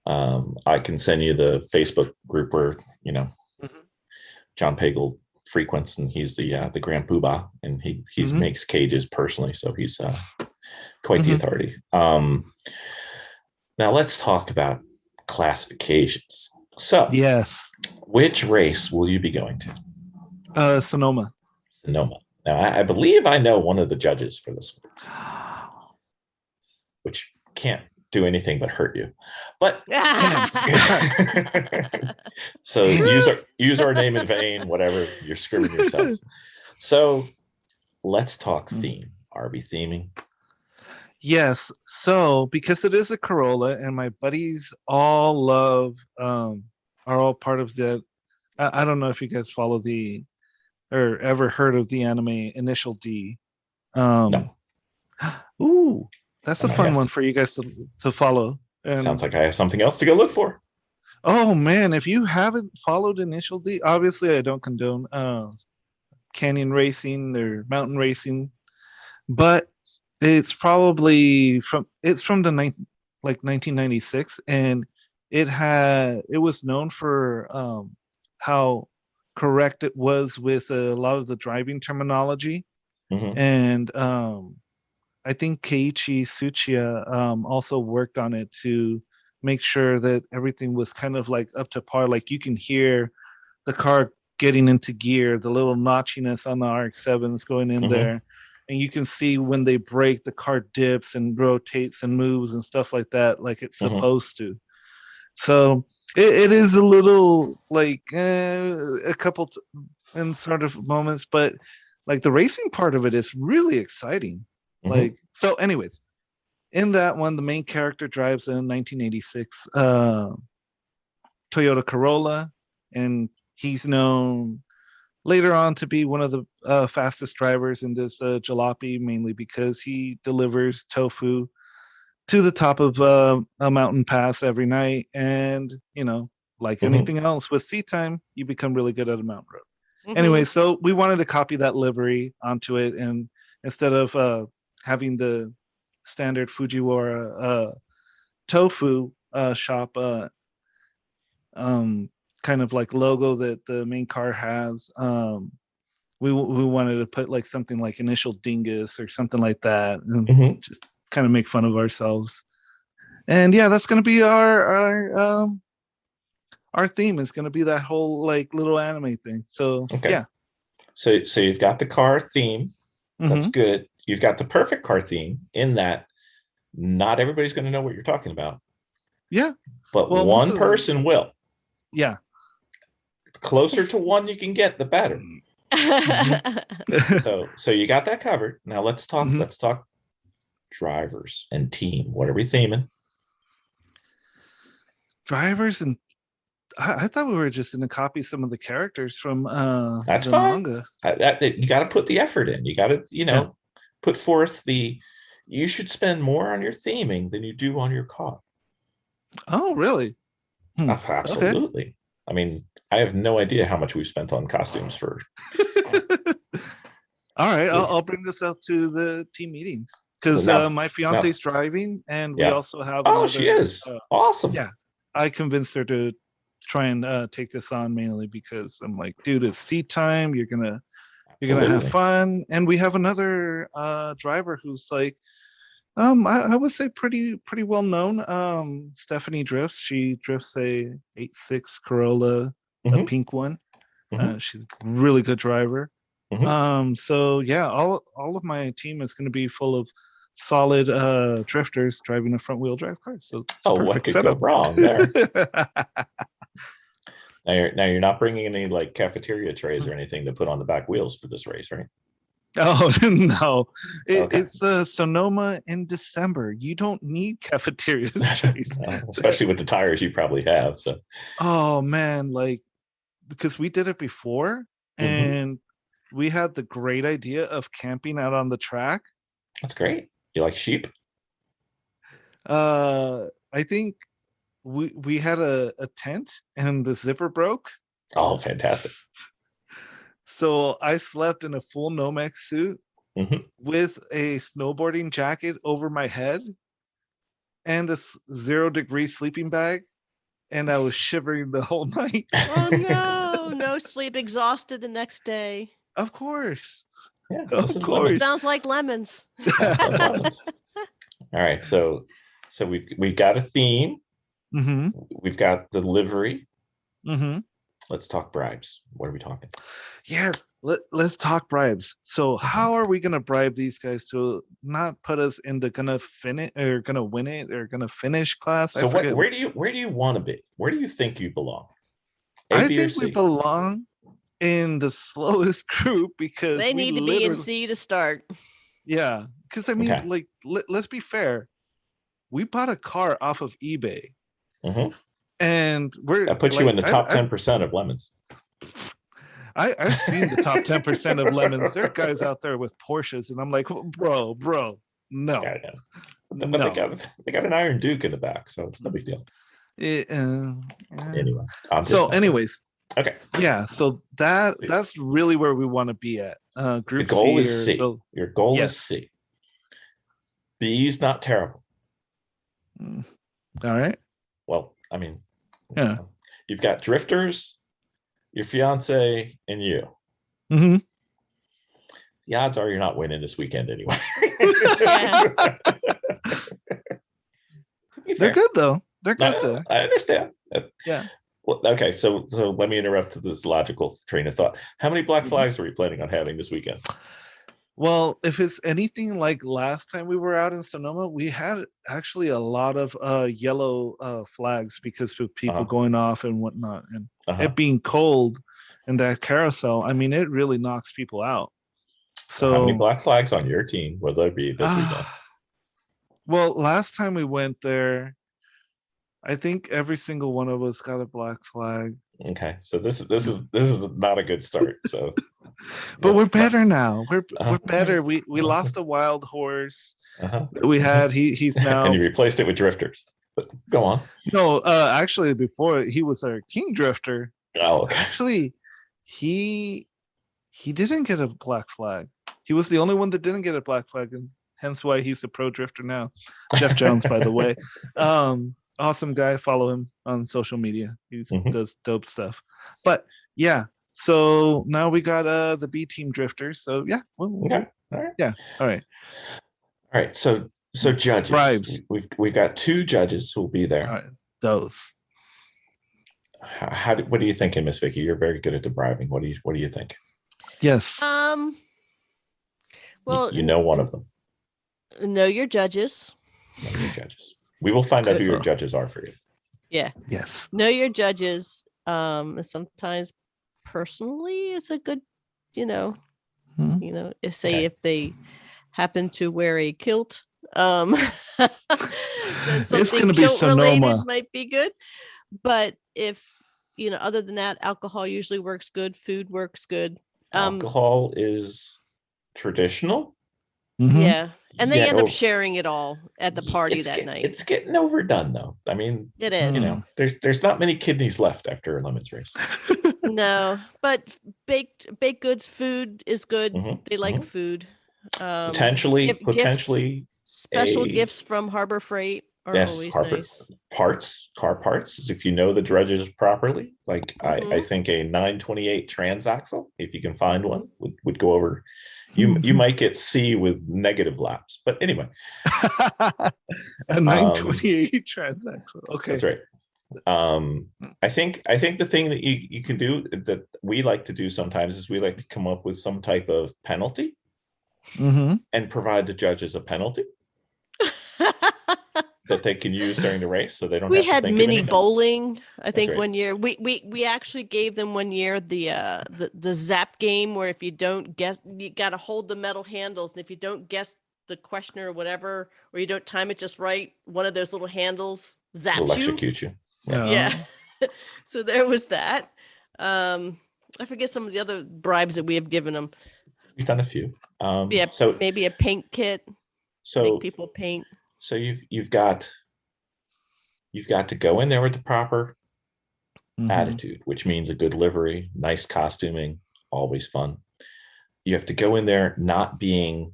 I can send you the Facebook group where John Pagel frequents, and he's the Grand Poobah, and he makes cages personally, so he's quite the authority. Now let's talk about classifications. So which race will you be going to? Sonoma. Now, I believe I know one of the judges for this one, which can't do anything but hurt you. But so use our name in vain, whatever, you're screwing yourself. So let's talk theme. RV theming. Yes. So because it is a Corolla, and my buddies all love are all part of the. I don't know if you guys follow or ever heard of the anime Initial D. No. Ooh, that's a fun one for you guys to follow. And sounds like I have something else to go look for. Oh man, if you haven't followed Initial D, obviously I don't condone canyon racing or mountain racing, but it's probably from the 1996, and it was known for how correct it was with a lot of the driving terminology. And I think Keiichi Tsuchiya also worked on it to make sure that everything was kind of like up to par. Like you can hear the car getting into gear, the little notchiness on the RX-7s going in there, and you can see when they brake, the car dips and rotates and moves and stuff like that, like it's supposed to. So it is a little like a couple in sort of moments, but like the racing part of it is really exciting. Like, so anyways, in that one, the main character drives a 1986 Toyota Corolla, and he's known later on to be one of the fastest drivers in this jalopy, mainly because he delivers tofu to the top of a mountain pass every night. And, like anything else with seat time, you become really good at a mountain road. Anyway, so we wanted to copy that livery onto it. And instead of having the standard Fujiwara tofu shop kind of like logo that the main car has, we wanted to put like something like Initial Dingus or something like that, and just kind of make fun of ourselves. And yeah, that's going to be our theme is going to be that whole like little anime thing. So yeah. So you've got the car theme. That's good. You've got the perfect car theme in that not everybody's going to know what you're talking about. Yeah. But one person will. Yeah. The closer to one you can get, the better. So you got that covered. Now let's talk drivers and team. What are we theming? Drivers, and I thought we were just going to copy some of the characters from that's the fine. manga. You got to put the effort in. You got to, put forth you should spend more on your theming than you do on your car. Oh, really? Absolutely. Okay. I mean, I have no idea how much we've spent on costumes for. All right, I'll bring this out to the team meetings because my fiance's driving, and we also have. Oh, she is awesome. Yeah, I convinced her to try and take this on mainly because I'm like, dude, it's seat time. You're gonna have fun, and we have another driver who's like, I would say pretty well known. Stephanie drifts. She drifts a 86 Corolla, a pink one. She's a really good driver. So yeah, all of my team is going to be full of solid drifters driving a front wheel drive car. So what could go wrong there? Now you're not bringing any like cafeteria trays or anything to put on the back wheels for this race, right? Oh no, it's Sonoma in December. You don't need cafeteria trays, especially with the tires you probably have. So, oh man, like because we did it before and we had the great idea of camping out on the track. That's great. You like sheep? I think we had a tent and the zipper broke. Oh, fantastic. So I slept in a full Nomex suit with a snowboarding jacket over my head and a 0-degree sleeping bag. And I was shivering the whole night. Oh no, no sleep, exhausted the next day. Of course. Yeah, of course. Sounds like lemons. All right, so we've got a theme. We've got the livery. Let's talk bribes. What are we talking? Yes, let's talk bribes. So how are we gonna bribe these guys to not put us in the gonna finish or gonna win it or gonna finish class? So where do you want to be? Where do you think you belong? I think we belong in the slowest group because they need to be in C to start. Yeah, because I mean, like, let's be fair. We bought a car off of eBay, and that puts you in the top 10% of lemons. I've seen the top 10% of lemons. There are guys out there with Porsches, and I'm like, bro, no. But they got an Iron Duke in the back, so it's no big deal. Anyway. Anyways. Okay. Yeah, so that's really where we want to be at. Group the goal C is C. Your goal is C. B's not terrible. All right. Well, I mean, yeah. You've got drifters, your fiance, and you. The odds are you're not winning this weekend anyway. They're good though. They're good though. I understand. Yeah. Well, okay, so let me interrupt this logical train of thought. How many black flags are we planning on having this weekend? Well, if it's anything like last time we were out in Sonoma, we had actually a lot of yellow flags because of people going off and whatnot. And it being cold in that carousel, I mean, it really knocks people out. So how many black flags on your team will there be this weekend? Well, last time we went there, I think every single one of us got a black flag. Okay, so this is not a good start. So, but we're better now. We're better. We lost a wild horse that we had. He's now and you replaced it with drifters. But go on. No, actually, before he was our king drifter. Oh, okay. Actually, he didn't get a black flag. He was the only one that didn't get a black flag, and hence why he's a pro drifter now. Jeff Jones, by the way. Awesome guy. Follow him on social media. He does dope stuff. But yeah, so now we got the B team drifters. So yeah. Okay. All right. Yeah. All right. All right. So judges. Bribes. We've got 2 judges who will be there. All right. Those. What are you thinking, Miss Vicki? You're very good at the bribing. What do you think? Yes. Well, you know one of them. Know your judges. Know your judges. We will find out who your judges are for you. Yeah. Yes. Know your judges. Sometimes personally it's a good, if they happen to wear a kilt, then something kilt related might be good. But if, other than that, alcohol usually works good. Food works good. Alcohol is traditional. Mm-hmm. Yeah. And they end up sharing it all at the party that night. It's getting overdone, though. I mean, it is. You know, there's not many kidneys left after a lemons race. No, but baked goods, food is good. Mm-hmm. They like food. Potentially special gifts from Harbor Freight are always nice. Car parts. If you know the dredges properly, like I think a 928 transaxle, if you can find one, would go over. You might get C with negative laps, but anyway. A 928 transaxle. Okay, that's right. I think the thing that you can do that we like to do sometimes is we like to come up with some type of penalty and provide the judges a penalty that they can use during the race, so they don't. We had mini bowling. I think right. 1 year we actually gave them 1 year the zap game, where if you don't guess, you got to hold the metal handles, and if you don't guess the question or whatever, or you don't time it just right, one of those little handles zaps will execute you. Yeah. So there was that. I forget some of the other bribes that we have given them. We've done a few. So maybe a paint kit. So make people paint. So you've got to go in there with the proper attitude, which means a good livery, nice costuming, always fun. You have to go in there not being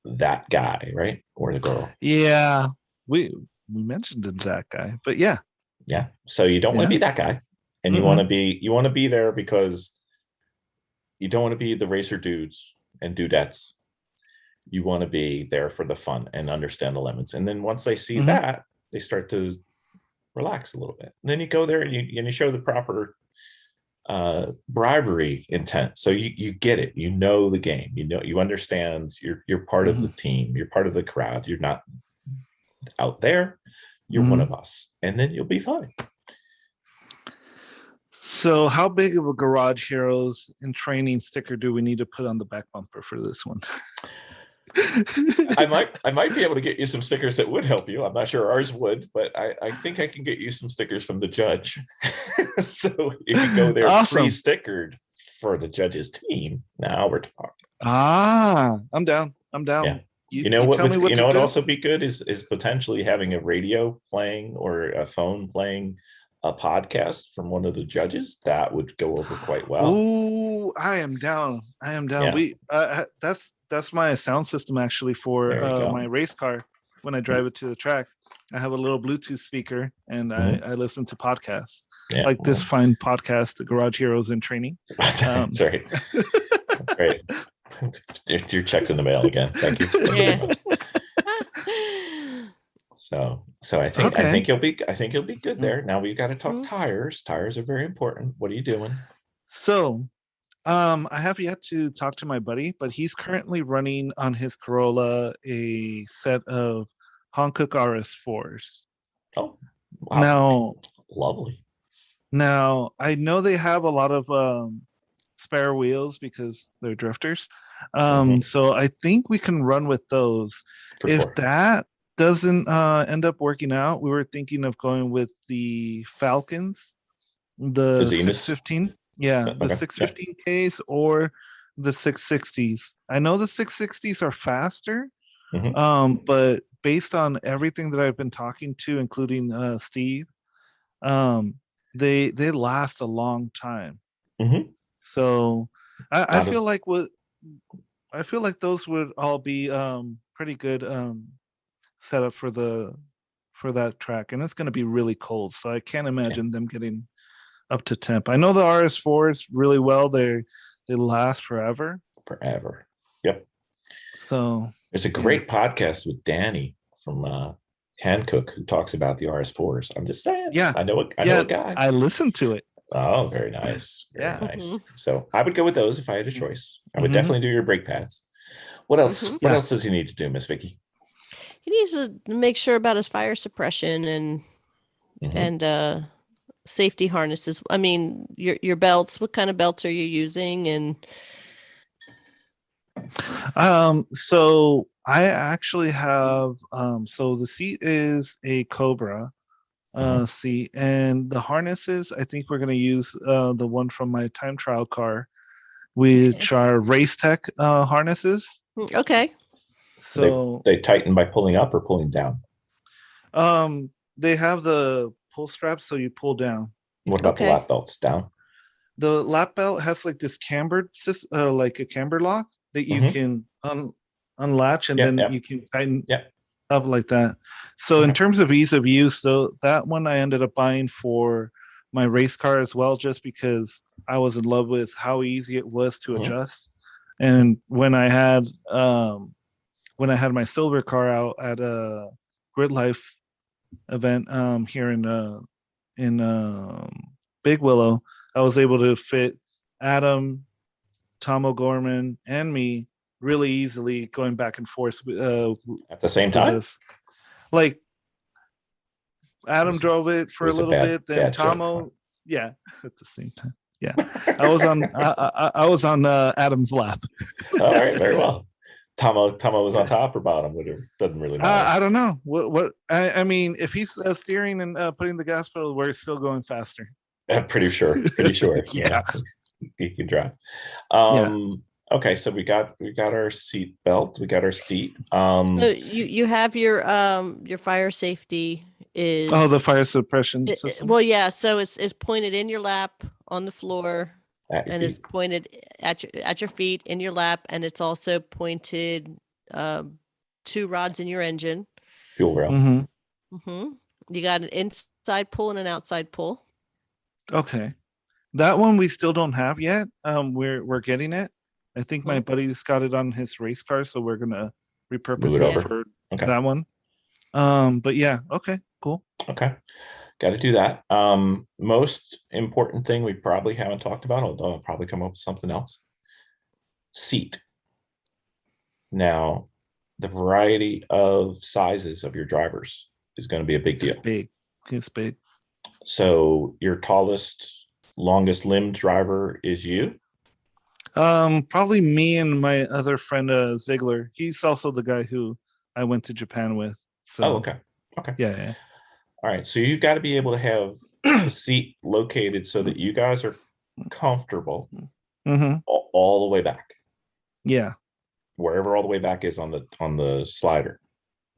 that guy, right? Or the girl. Yeah. We mentioned that guy, but yeah. Yeah. So you don't want to be that guy. And you want to be there because you don't want to be the racer dudes and dudettes. You want to be there for the fun and understand the lemons. And then once they see that, they start to relax a little bit. And then you go there and you show the proper bribery intent. So you get it. You know the game. You understand. You're part of the team. You're part of the crowd. You're not out there. You're one of us. And then you'll be fine. So how big of a Garage Heroes in Training sticker do we need to put on the back bumper for this one? I might be able to get you some stickers that would help you. I'm not sure ours would, but I think I can get you some stickers from the judge. So if you go there pre-stickered for the judge's team, now we're talking. I'm down. Yeah. You know what would also be good is potentially having a radio playing or a phone playing a podcast from one of the judges. That would go over quite well. Ooh, I am down. Yeah. We that's my sound system actually for my race car. When I drive it to the track, I have a little Bluetooth speaker and I listen to podcasts this fine podcast, the Garage Heroes in Training. That's right. Great. Your check's in the mail again. Thank you. Yeah. So I think you'll be good there. Now we've got to talk tires. Tires are very important. What are you doing? So I have yet to talk to my buddy, but he's currently running on his Corolla a set of Hankook RS4s. Oh, wow. Now, lovely. Now, I know they have a lot of spare wheels because they're drifters. So I think we can run with those. If that doesn't end up working out, we were thinking of going with the Falcons, the 615. Yeah, the 615Ks or the 660s. I know the 660s are faster, but based on everything that I've been talking to, including Steve, they last a long time. So I feel like those would all be pretty good setup for that track, and it's going to be really cold. So I can't imagine them getting up to temp. I know the RS4s really well. They last forever. Yep. So there's a great podcast with Danny from Hankook who talks about the RS4s. I'm just saying. Yeah. I know a guy. I listened to it. Oh, very nice. Very nice. So I would go with those if I had a choice. I would definitely do your brake pads. What else? What else does he need to do, Miss Vicki? He needs to make sure about his fire suppression and safety harnesses. I mean, your belts. What kind of belts are you using? And so I actually have so the seat is a Cobra seat, and the harnesses, I think we're going to use the one from my time trial car, which are RaceTech harnesses. Okay. So they tighten by pulling up or pulling down. They have the pull straps, so you pull down. What about the lap belts? Down. The lap belt has like this cambered, like a camber lock that you can unlatch, and then you can tighten up like that. So in terms of ease of use, though, that one I ended up buying for my race car as well, just because I was in love with how easy it was to adjust. And when I had my silver car out at a Grid Life event here in Big Willow, I was able to fit Adam, Tom O'Gorman, and me really easily going back and forth at the same time. Like Adam drove it for a little bit, then Tomo, at the same time. Yeah, I was on Adam's lap. All right, very well. Tomo was on top or bottom? Whatever, doesn't really matter. I don't know. What I mean, if he's steering and putting the gas pedal, we're still going faster. I'm pretty sure. Yeah, he can drive. Okay, so we got our seat belt, we got our seat. So you have your fire safety is the fire suppression system. Well, yeah, so it's pointed in your lap on the floor, and it's pointed at your feet in your lap, and it's also pointed 2 rods in your engine. Fuel rail. You got an inside pull and an outside pull. Okay, that one we still don't have yet. We're getting it. I think my buddy's got it on his race car, so we're gonna repurpose it for that one. But yeah, okay, cool. Okay, got to do that. Most important thing we probably haven't talked about, although I'll probably come up with something else. Seat. Now, the variety of sizes of your drivers is going to be a big deal. It's big. So your tallest, longest limbed driver is you? Probably me and my other friend Ziegler. He's also the guy who I went to Japan with. So okay. Yeah. All right. So you've got to be able to have the seat located so that you guys are comfortable all the way back. Yeah. Wherever all the way back is on the slider.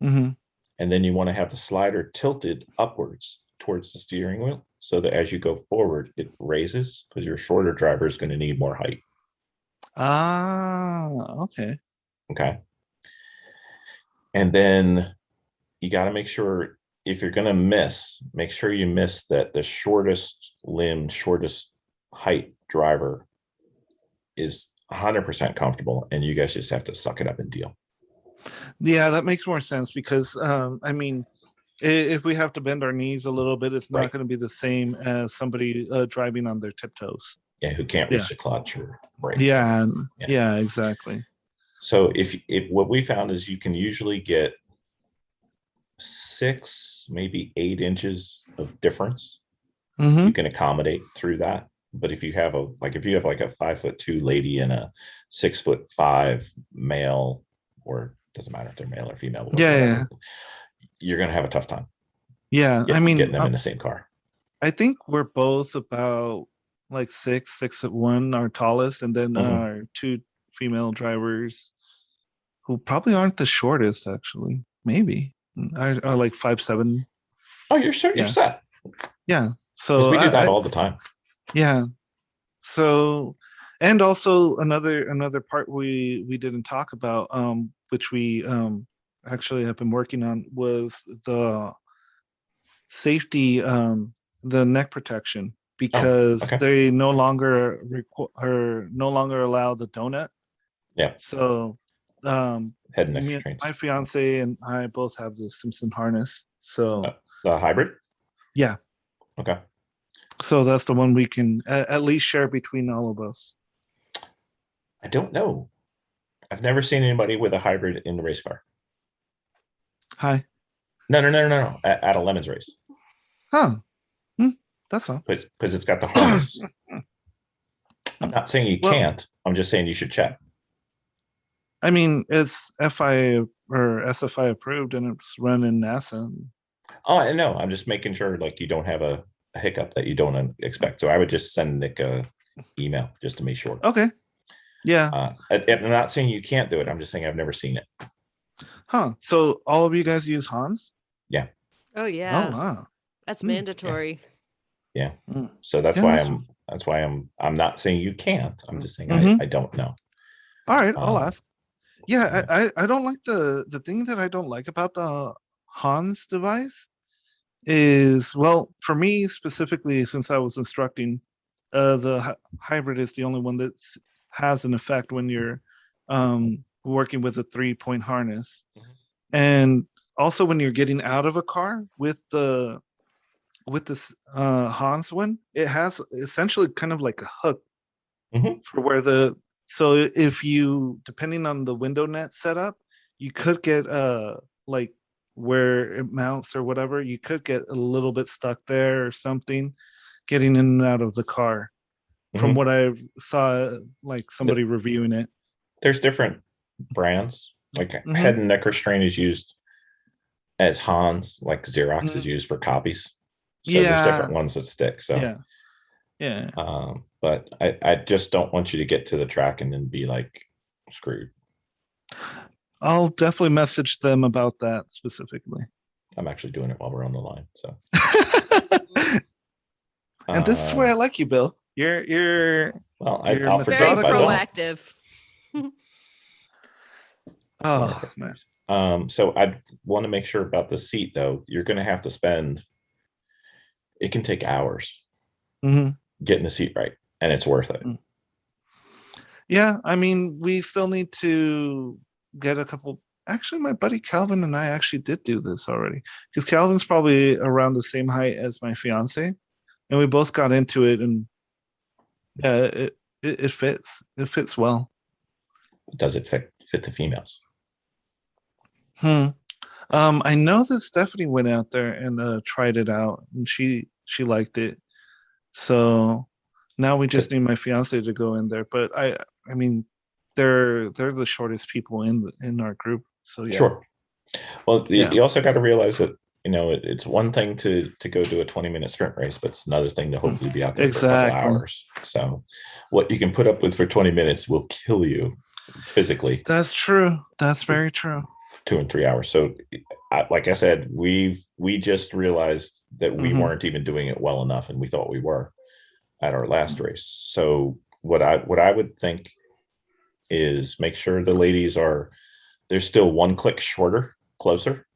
And then you want to have the slider tilted upwards towards the steering wheel so that as you go forward, it raises, because your shorter driver is going to need more height. Okay. And then you got to make sure, if you're going to make sure you miss that the shortest height driver is 100% comfortable, and you guys just have to suck it up and deal. Yeah, that makes more sense, because I mean, if we have to bend our knees a little bit, it's not going to be the same as somebody driving on their tiptoes. Yeah, who can't reach the clutch or brake. Yeah, exactly. So if what we found is you can usually get 6, maybe 8 inches of difference. You can accommodate through that. But if you have a 5'2" lady and a 6'5" male, or doesn't matter if they're male or female, you're going to have a tough time. Yeah, I mean, getting them in the same car. I think we're both about like 6'1", our tallest, and then our 2 female drivers who probably aren't the shortest, actually, maybe are like 5'7". Oh, you're sure you're set. Yeah, so we do that all the time. Yeah. So, and also another part we didn't talk about, which we actually have been working on, was the safety, the neck protection, because they no longer allow the donut. Yeah. So, head and neck trains. My fiance and I both have the Simpson harness. So the hybrid. Yeah. Okay. So that's the one we can at least share between all of us. I don't know. I've never seen anybody with a hybrid in the race car. Hi. No. At a Lemons race. Huh. That's fine. Because it's got the harness. I'm not saying you can't. I'm just saying you should check. I mean, it's FI or SFI approved, and it's run in NASA. Oh, I know. I'm just making sure, like, you don't have a hiccup that you don't expect. So I would just send Nick a email just to make sure. Okay. Yeah. I'm not saying you can't do it. I'm just saying I've never seen it. Huh. So all of you guys use Hans? Yeah. Oh yeah. Oh wow. That's mandatory. Yeah. So that's why I'm not saying you can't. I'm just saying I don't know. All right, I'll ask. Yeah, I don't like the thing that I don't like about the Hans device is, well, for me specifically, since I was instructing, the hybrid is the only one that has an effect when you're working with a 3-point harness. And also when you're getting out of a car with this Hans one, it has essentially kind of like a hook for where so if you, depending on the window net setup, you could get like where it mounts or whatever, you could get a little bit stuck there or something getting in and out of the car from what I saw, like somebody reviewing it. There's different brands, like head and neck restraint is used as Hans, like Xerox is used for copies. So there's different ones that stick. So yeah. But I just don't want you to get to the track and then be like screwed. I'll definitely message them about that specifically. I'm actually doing it while we're on the line. So and this is why I like you, Bill. You're I'll very proactive. Oh man. So I want to make sure about the seat though. You're going to have to spend. It can take hours getting the seat right, and it's worth it. Yeah, I mean, we still need to get a couple. Actually, my buddy Calvin and I actually did do this already, because Calvin's probably around the same height as my fiance, and we both got into it, and yeah, it fits. It fits well. Does it fit the females? I know that Stephanie went out there and tried it out, and she liked it. So now we just need my fiance to go in there. But I mean, they're the shortest people in our group. So yeah. Sure. Well, you also got to realize that it's one thing to go do a 20-minute sprint race, but it's another thing to hopefully be out there for a couple hours. So what you can put up with for 20 minutes will kill you physically. That's true. That's very true. 2 and 3 hours. So like I said, we just realized that we weren't even doing it well enough, and we thought we were at our last race. So what I would think is make sure the ladies they're still one click closer.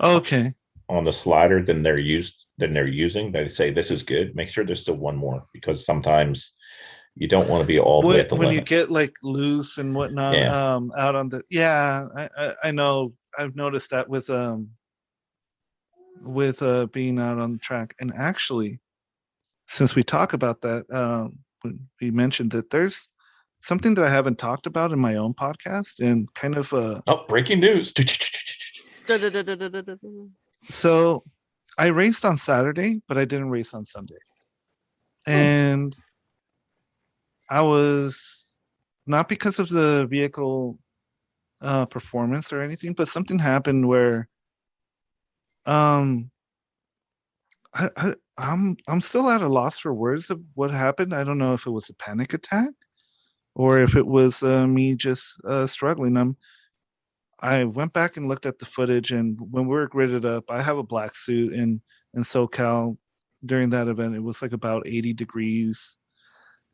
Okay. On the slider than they're using. They say this is good. Make sure there's still one more, because sometimes you don't want to be all the way at the limit. When you get like loose and whatnot, out on the I know, I've noticed that with being out on the track. And actually, since we talk about that, we mentioned that there's something that I haven't talked about in my own podcast, and kind of breaking news. So I raced on Saturday, but I didn't race on Sunday. And I was, not because of the vehicle performance or anything, but something happened where I'm still at a loss for words of what happened. I don't know if it was a panic attack or if it was me just struggling. I went back and looked at the footage, and when we were gridded up, I have a black suit in SoCal. During that event, it was like about 80 degrees,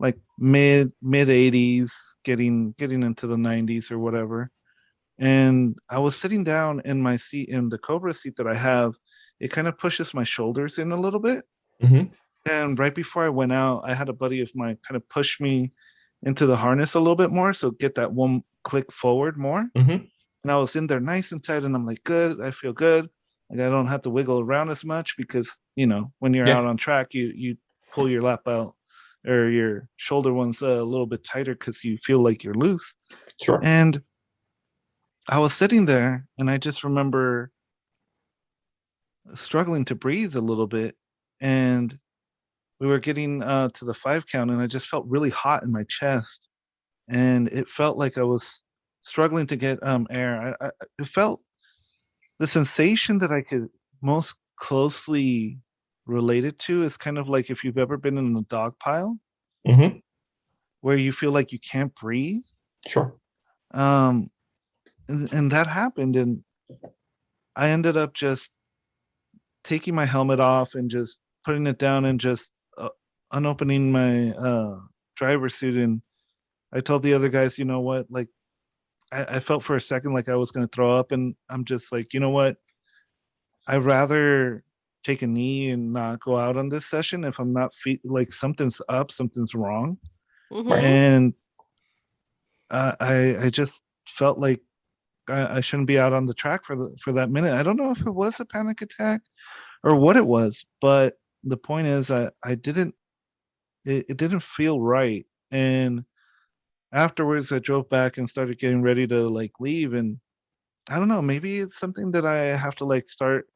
like mid 80s, getting into the 90s or whatever. And I was sitting down in my seat, in the Cobra seat that I have. It kind of pushes my shoulders in a little bit. And right before I went out, I had a buddy of mine kind of push me into the harness a little bit more, so get that one click forward more. And I was in there nice and tight, and I'm like, good, I feel good. Like I don't have to wiggle around as much, because when you're out on track, you pull your lap out, or your shoulder one's a little bit tighter because you feel like you're loose. Sure. And I was sitting there, and I just remember struggling to breathe a little bit, and we were getting to the 5 count, and I just felt really hot in my chest, and it felt like I was struggling to get air. It felt, the sensation that I could most closely relate it to is kind of like if you've ever been in a dog pile, where you feel like you can't breathe. Sure. and that happened, and I ended up just taking my helmet off and just putting it down and just unopening my driver's suit. And I told the other guys, you know what, like I felt for a second like I was going to throw up, and I'm just like, you know what, I'd rather take a knee and not go out on this session if I'm not like something's up, something's wrong. And I just felt like I shouldn't be out on the track for that minute. I don't know if it was a panic attack or what it was, but the point is it didn't feel right. And afterwards I drove back and started getting ready to like leave, and I don't know, maybe it's something that I have to like start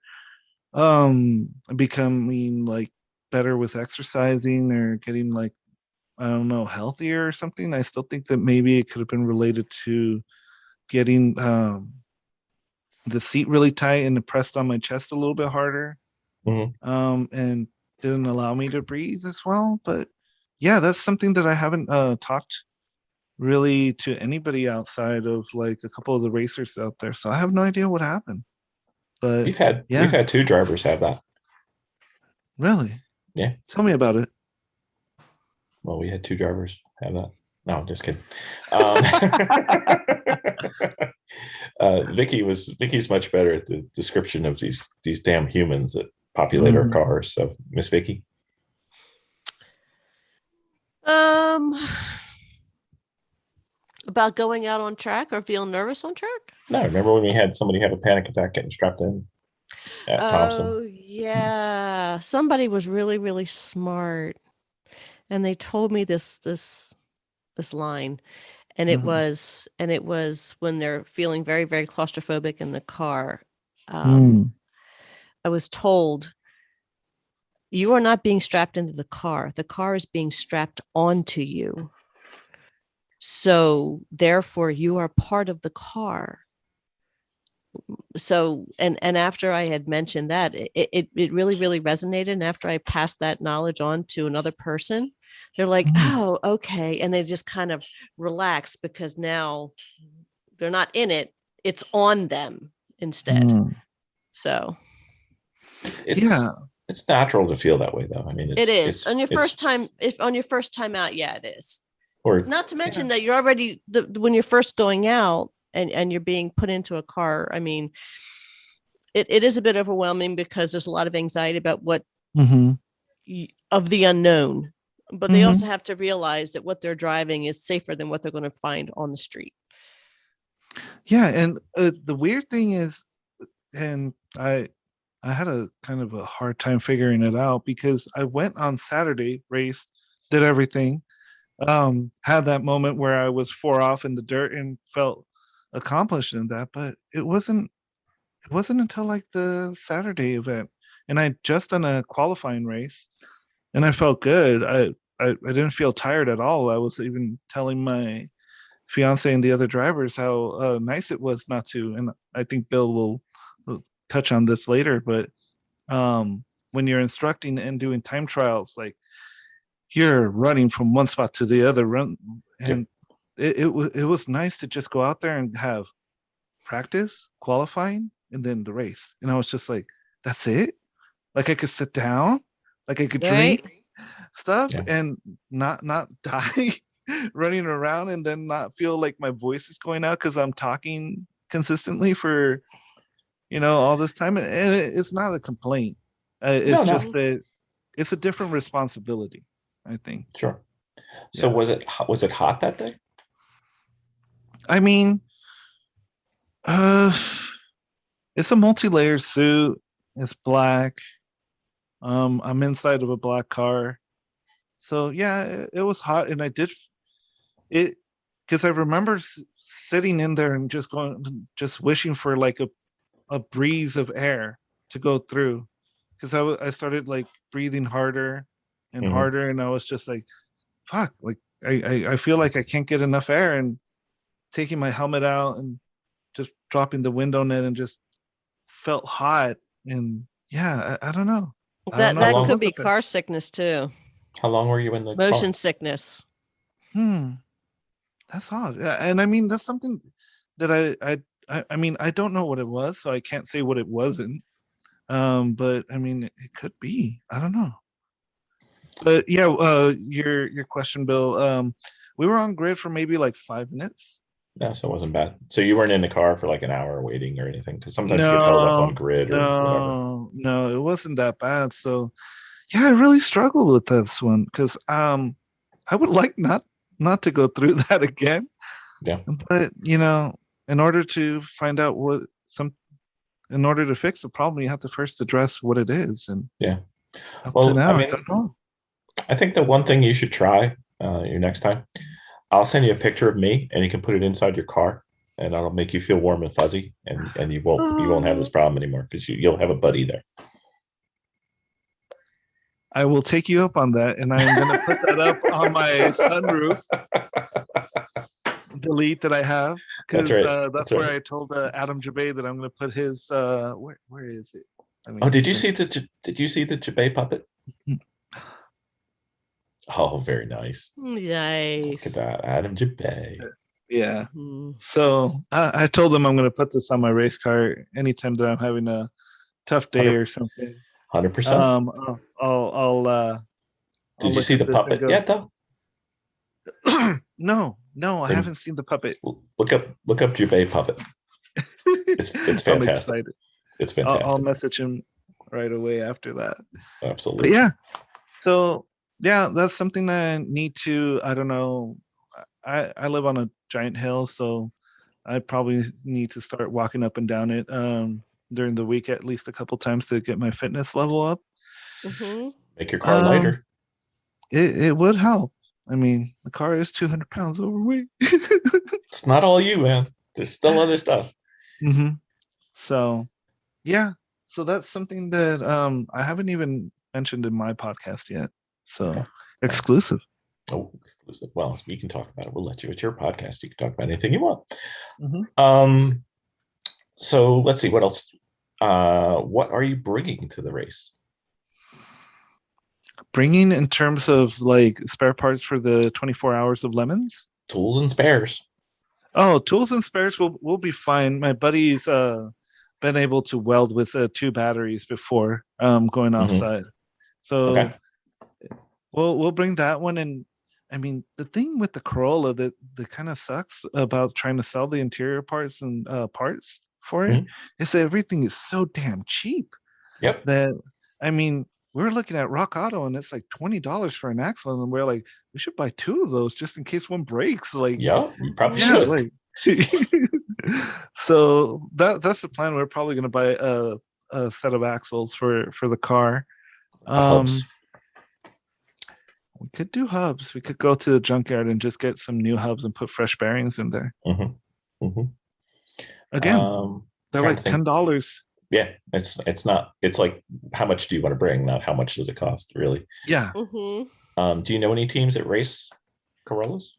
becoming like better with exercising or getting like, I don't know, healthier or something. I still think that maybe it could have been related to getting the seat really tight and pressed on my chest a little bit harder, and didn't allow me to breathe as well. But yeah, that's something that I haven't talked really to anybody outside of like a couple of the racers out there. So I have no idea what happened. But we've had 2 drivers have that. Really? Yeah. Tell me about it. Well, we had 2 drivers have that. No, I'm just kidding. Vicky's much better at the description of these damn humans that populate our cars. So, Miss Vicki. About going out on track or feeling nervous on track? No, remember when we had somebody have a panic attack getting strapped in at Thompson? Oh, yeah. Somebody was really, really smart. And they told me this line. And it was when they're feeling very, very claustrophobic in the car. I was told, you are not being strapped into the car. The car is being strapped onto you. So therefore you are part of the car. So, and after I had mentioned that, it really, really resonated. And after I passed that knowledge on to another person, they're like, oh, okay. And they just kind of relax because now they're not in it. It's on them instead. So it's natural to feel that way though. I mean, it is on your first time. If on your first time out, yeah, it is. Or not to mention that you're already when you're first going out and you're being put into a car. I mean, it is a bit overwhelming because there's a lot of anxiety about what of the unknown, but they also have to realize that what they're driving is safer than what they're going to find on the street. Yeah. And the weird thing is, and I had a kind of a hard time figuring it out because I went on Saturday, raced, did everything, had that moment where I was 4 off in the dirt and felt accomplished in that, but it wasn't until like the Saturday event, and I just done a qualifying race and I felt good. I didn't feel tired at all. I was even telling my fiance and the other drivers how nice it was not to, and I think Bill will touch on this later, but when you're instructing and doing time trials, like you're running from one spot to the other run, and it was nice to just go out there and have practice, qualifying, and then the race. And I was just like, that's it? Like I could sit down, like I could drink stuff and not die running around and then not feel like my voice is going out because I'm talking consistently for all this time. And it's not a complaint. It's just that it's a different responsibility, I think. Sure. So was it hot that day? I mean, it's a multi-layered suit. It's black. I'm inside of a black car. So yeah, it was hot, and I did it because I remember sitting in there and just wishing for like a breeze of air to go through, because I started like breathing harder and harder, and I was just like, fuck, like I feel like I can't get enough air, and taking my helmet out and just dropping the window net and just felt hot. And yeah, I don't know. That could be car sickness too. How long were you in the motion sickness? That's odd. Yeah, and I mean that's something that I mean, I don't know what it was, so I can't say what it wasn't. But I mean, it could be. I don't know. But yeah, your question, Bill. We were on grid for maybe like 5 minutes. No, so it wasn't bad. So you weren't in the car for like an hour waiting or anything? Because sometimes you get held up on grid or whatever. No, it wasn't that bad. So yeah, I really struggled with this one because I would like not to go through that again. Yeah. But in order to find out in order to fix the problem, you have to first address what it is. And yeah. Up to now, I don't know. I think the one thing you should try your next time, I'll send you a picture of me and you can put it inside your car and that'll make you feel warm and fuzzy and you won't have this problem anymore because you'll have a buddy there. I will take you up on that and I'm going to put that up on my sunroof delete that I have because that's where I told Adam Jabay that I'm going to put his where is it? Did you see the Jabay puppet? Oh, very nice. Nice. Look at that, Adam Jabay. Yeah. So I told them I'm going to put this on my race car anytime that I'm having a tough day or something. 100%. I'll Did you see the puppet yet, though? No, I haven't seen the puppet. Look up Jabay puppet. It's fantastic. I'm excited. It's fantastic. I'll message him right away after that. Absolutely. But yeah. So yeah, that's something that I need to. I don't know. I live on a giant hill, so I probably need to start walking up and down it during the week at least a couple times to get my fitness level up. Mm-hmm. Make your car lighter. It would help. I mean, the car is 200 pounds overweight. It's not all you, man. There's still other stuff. Mm-hmm. So, yeah. So that's something that I haven't even mentioned in my podcast yet. So, okay. Exclusive. Oh, exclusive. Well, we can talk about it. We'll let you. It's your podcast. You can talk about anything you want. Mm-hmm. So let's see. What else? What are you bringing to the race? Bringing in terms of like spare parts for the 24 hours of lemons? Tools and spares. Oh, tools and spares will be fine. My buddy's been able to weld with 2 batteries before going offside. So we'll bring that one. And I mean, the thing with the Corolla that kind of sucks about trying to sell the interior parts and parts for it is that everything is so damn cheap. Yep. That, I mean, we're looking at Rock Auto and it's like $20 for an axle, and we're like, we should buy 2 of those just in case one breaks. Like, yeah, you probably should. Like, so that's the plan. We're probably going to buy a set of axles for the car. Hubs. We could do hubs. We could go to the junkyard and just get some new hubs and put fresh bearings in there. Again, they're like $10. Yeah, it's not. It's like, how much do you want to bring? Not how much does it cost, really? Yeah. Do you know any teams that race Corollas?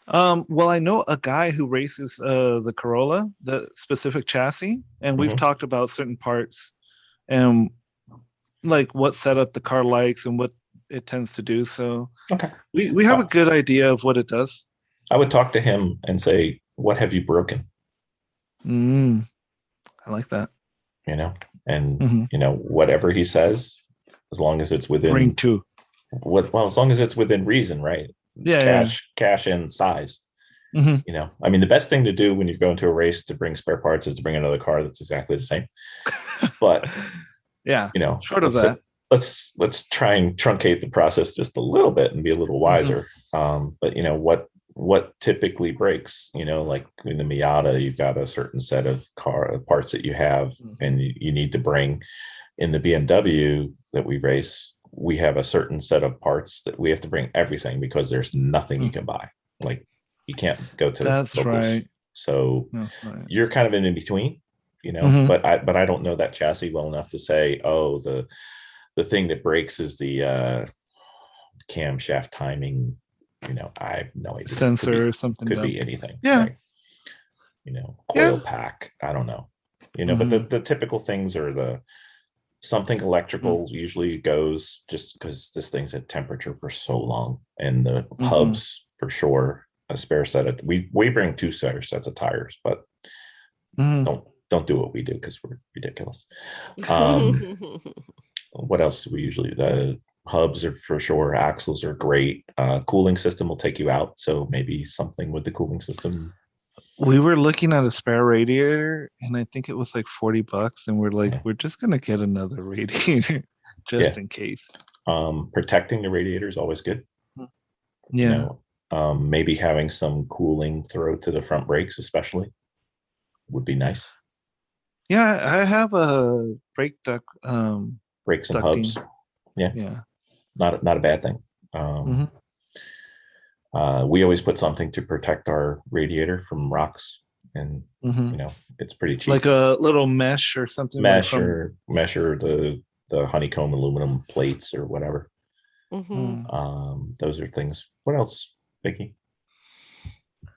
Well, I know a guy who races the Corolla, the specific chassis, and we've talked about certain parts and like what setup the car likes and what it tends to do. So we have a good idea of what it does. I would talk to him and say, "What have you broken?" I like that. And whatever he says, as long as it's within bring 2. As long as it's within reason, right? Yeah. Cash and size. I mean, the best thing to do when you go into a race to bring spare parts is to bring another car that's exactly the same. But yeah, short of that, let's try and truncate the process just a little bit and be a little wiser. But what typically breaks, like in the Miata, you've got a certain set of car parts that you have and you need to bring. In the BMW that we race, we have a certain set of parts that we have to bring everything because there's nothing you can buy. Like, you can't go to that's locals. Right. So you're kind of in between, but I don't know that chassis well enough to say, oh, the thing that breaks is the camshaft timing. I have no idea. Sensor or something. Could be anything. Yeah. Right? Coil pack. I don't know. But the typical things are something electrical usually goes, just because this thing's at temperature for so long, and the hubs for sure. A spare set we bring 2 spare sets of tires, but Don't do what we do because we're ridiculous. What else do we usually? The hubs are for sure. Axles are great. Cooling system will take you out, so maybe something with the cooling system. We were looking at a spare radiator, and I think it was like $40, and we're like, we're just gonna get another radiator just in case. Protecting the radiator is always good. Yeah. Maybe having some cooling throw to the front brakes, especially, would be nice. Yeah, I have a brake duct. Brakes and ducting. hubs. Yeah. Not a bad thing. We always put something to protect our radiator from rocks, and it's pretty cheap. Like a little mesh or something. Mesh or the honeycomb aluminum plates or whatever. Those are things. What else, Vicki?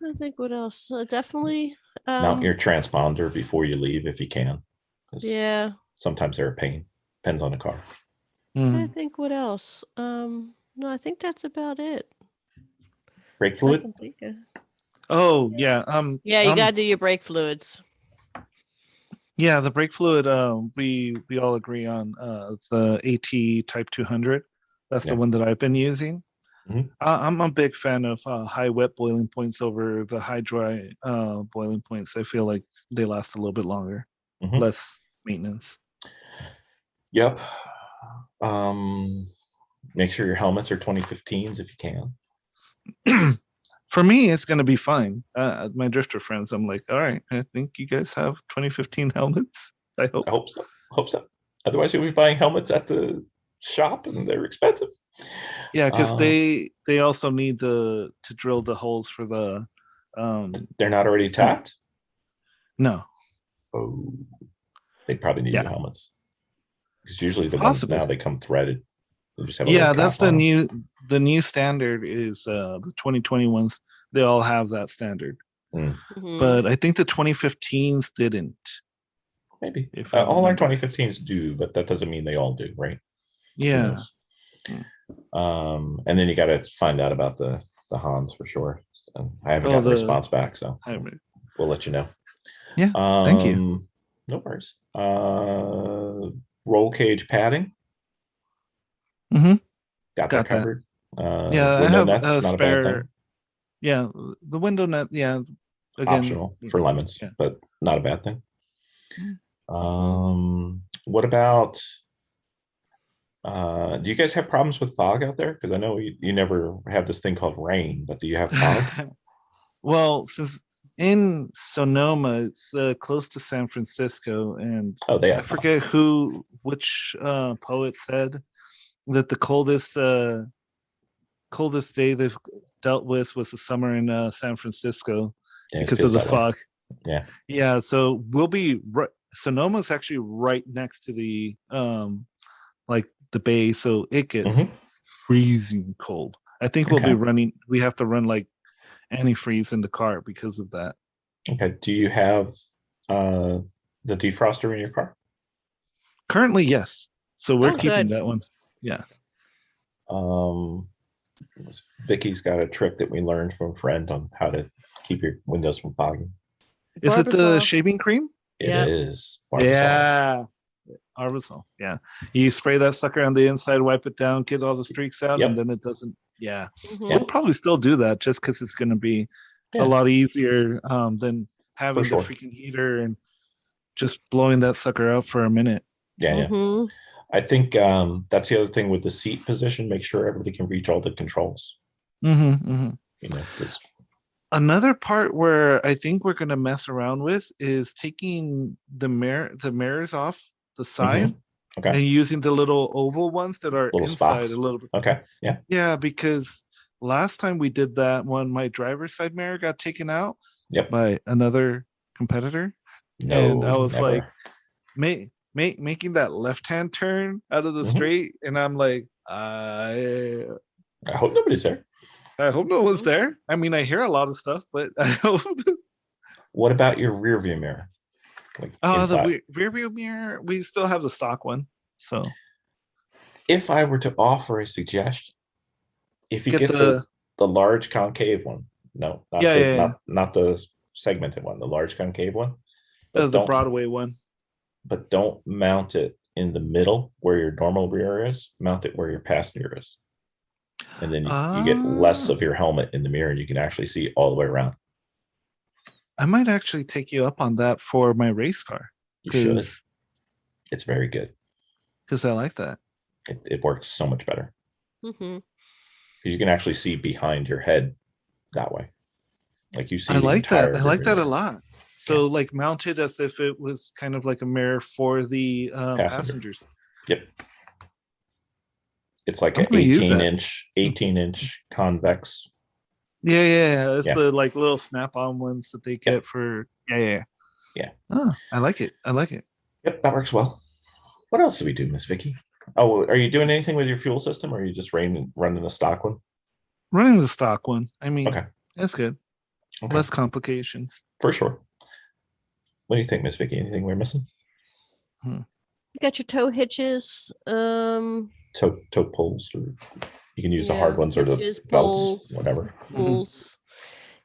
I think what else? Definitely mount your transponder before you leave if you can. Yeah. Sometimes they're a pain. Depends on the car. I think what else? No, I think that's about it. Brake fluid? Oh yeah. Yeah, you gotta do your brake fluids. Yeah, the brake fluid. We all agree on. It's the AT Type 200. That's the one that I've been using. I'm a big fan of high wet boiling points over the high dry boiling points. I feel like they last a little bit longer, less maintenance. Yep. Make sure your helmets are 2015s if you can. For me, it's going to be fine. My drifter friends, I'm like, all right, I think you guys have 2015 helmets. I hope so. Otherwise, you'll be buying helmets at the shop, and they're expensive. Yeah, because they also need to drill the holes for the. They're not already tacked? No. Oh, they probably need new helmets. Because usually the ones now, they come threaded. They just have that's the new standard is the 2020 ones. They all have that standard. But I think the 2015s didn't. Maybe. All our 2015s do, but that doesn't mean they all do, right? Yeah. And then you got to find out about the Hans for sure. And I haven't gotten a response back, so we'll let you know. Yeah. Thank you. No worries. Roll cage padding. Got that covered. I have a spare. Yeah, the window net. Yeah, again, optional for lemons, but not a bad thing. What about? Do you guys have problems with fog out there? Because I know you never have this thing called rain, but do you have fog? Well, since in Sonoma, it's close to San Francisco, and I forget which poet said that the coldest day they've dealt with was the summer in San Francisco because of the fog. Yeah. So we'll be Sonoma's actually right next to the like the bay, so it gets freezing cold. I think we have to run like antifreeze in the car because of that. Okay. Do you have the defroster in your car? Currently, yes. So we're keeping that one. Yeah. Vicki's got a trick that we learned from a friend on how to keep your windows from fogging. Is it the shaving cream? It is. Barbasol. Yeah. Barbasol. Yeah. You spray that sucker on the inside, wipe it down, get all the streaks out, and then it doesn't. Yeah. We'll probably still do that just because it's going to be a lot easier than having the freaking heater and just blowing that sucker out for a minute. Yeah. I think that's the other thing with the seat position. Make sure everybody can reach all the controls. Another part where I think we're going to mess around with is taking the mirrors off the side and using the little oval ones that are inside spots. A little bit. Okay. Yeah. Yeah, because last time we did that one, my driver's side mirror got taken out by another competitor. And I was like, making that left-hand turn out of the straight, and I'm like, I hope nobody's there. I hope no one's there. I mean, I hear a lot of stuff, but I hope. What about your rear view mirror? The rear view mirror, we still have the stock one. So, if I were to offer a suggestion, if you get the large concave one, not the segmented one, the large concave one, The Broadway one. But don't mount it in the middle where your normal rear is. Mount it where your passenger is. And then you get less of your helmet in the mirror, and you can actually see all the way around. I might actually take you up on that for my race car. You should. It's very good. Because I like that. It works so much better. Mm-hmm. Because you can actually see behind your head that way. Like you see. I like that. I like that a lot. So like mounted as if it was kind of like a mirror for the passengers. Yep. It's like an 18-inch convex. Yeah. It's the like little snap-on ones that they get for yeah. Oh, I like it. Yep, that works well. What else do we do, Miss Vicki? Oh, are you doing anything with your fuel system, or are you just running the stock one? Running the stock one. I mean, that's good. Okay. Less complications. For sure. What do you think, Miss Vicki? Anything we're missing? You got your tow hitches. Tow poles, or you can use the hard ones or the belts, whatever. Poles.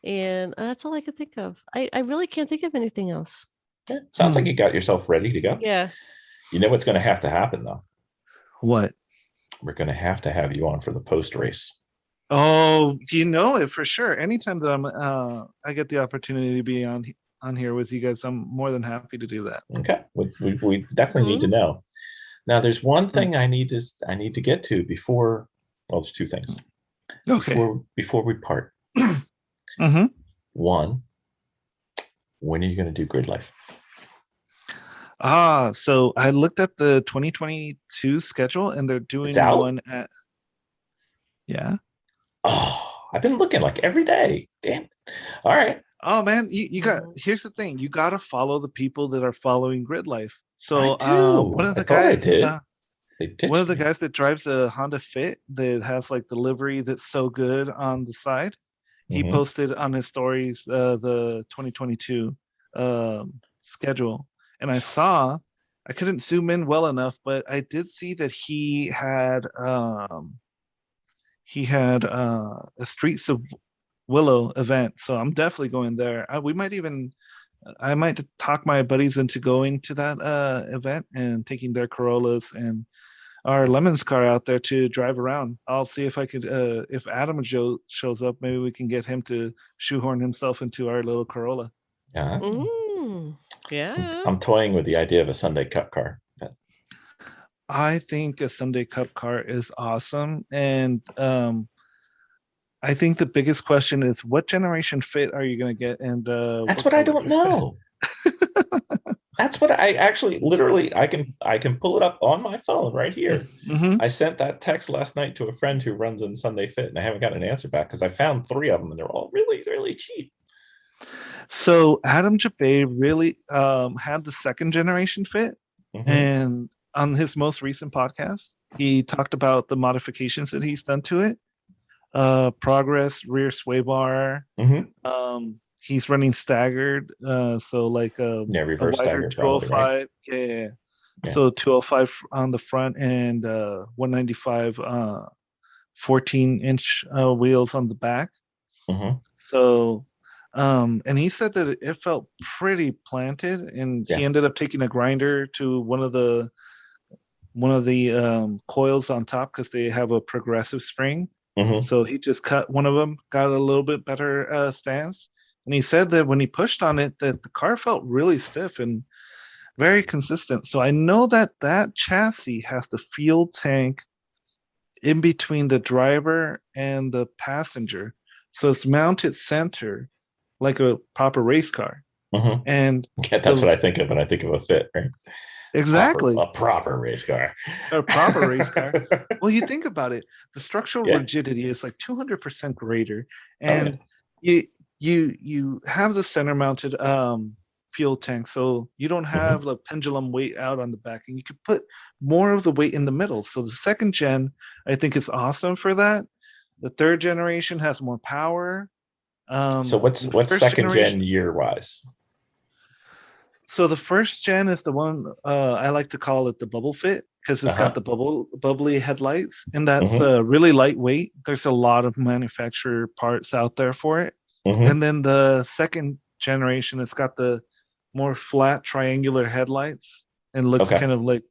And that's all I could think of. I really can't think of anything else. Yeah, sounds like you got yourself ready to go. Yeah. You know what's going to happen, though? What? We're going to have you on for the post race. Oh, you know it for sure. Anytime that I get the opportunity to be on here with you guys, I'm more than happy to do that. Okay, we definitely need to know. Now, there's one thing I need to get to before. Well, there's two things. Okay. Before we part. One, when are you going to do Grid Life? So I looked at the 2022 schedule, and they're doing one at. Yeah. Oh, I've been looking like every day. Damn. All right. Oh man, you got. Here's the thing: you got to follow the people that are following Grid Life. So one of the guys, one of the guys that drives a Honda Fit that has like the livery that's so good on the side, he posted on his stories the 2022 schedule, and I couldn't zoom in well enough, but I did see that he had a Streets of Willow event, so I'm definitely going there. I might talk my buddies into going to that event and taking their Corollas and our Lemons car out there to drive around. I'll see if I could, if Adam shows up, maybe we can get him to shoehorn himself into our little Corolla. Yeah. Yeah. I'm toying with the idea of a Sunday Cup car. I think a Sunday Cup car is awesome, and I think the biggest question is, what generation Fit are you going to get? And that's what I don't know. That's what I actually literally I can pull it up on my phone right here. I sent that text last night to a friend who runs in Sunday Fit, and I haven't got an answer back because I found 3 of them, and they're all really, really cheap. So Adam Jabay really had the 2nd generation Fit, and on his most recent podcast, he talked about the modifications that he's done to it. Progress, rear sway bar. He's running staggered, so like a reverse wider 205. Right? Yeah. So 205 on the front and 195 14-inch wheels on the back. So and he said that it felt pretty planted, and he ended up taking a grinder to one of the coils on top because they have a progressive spring. So he just cut one of them, got a little bit better stance. And he said that when he pushed on it, that the car felt really stiff and very consistent. So I know that chassis has the fuel tank in between the driver and the passenger. So it's mounted center like a proper race car. And that's what I think of when I think of a Fit, right? Exactly. A proper race car. A proper race car. Well, you think about it. The structural rigidity is like 200% greater. And you have the center mounted fuel tank, so you don't have the pendulum weight out on the back, and you could put more of the weight in the middle. So the 2nd gen, I think, is awesome for that. The 3rd generation has more power. So what's 2nd gen year wise? So the 1st gen is the one I like to call it the bubble fit, because it's got the bubbly headlights, and that's really lightweight. There's a lot of manufacturer parts out there for it. And then the 2nd generation, it's got the more flat triangular headlights and looks kind of like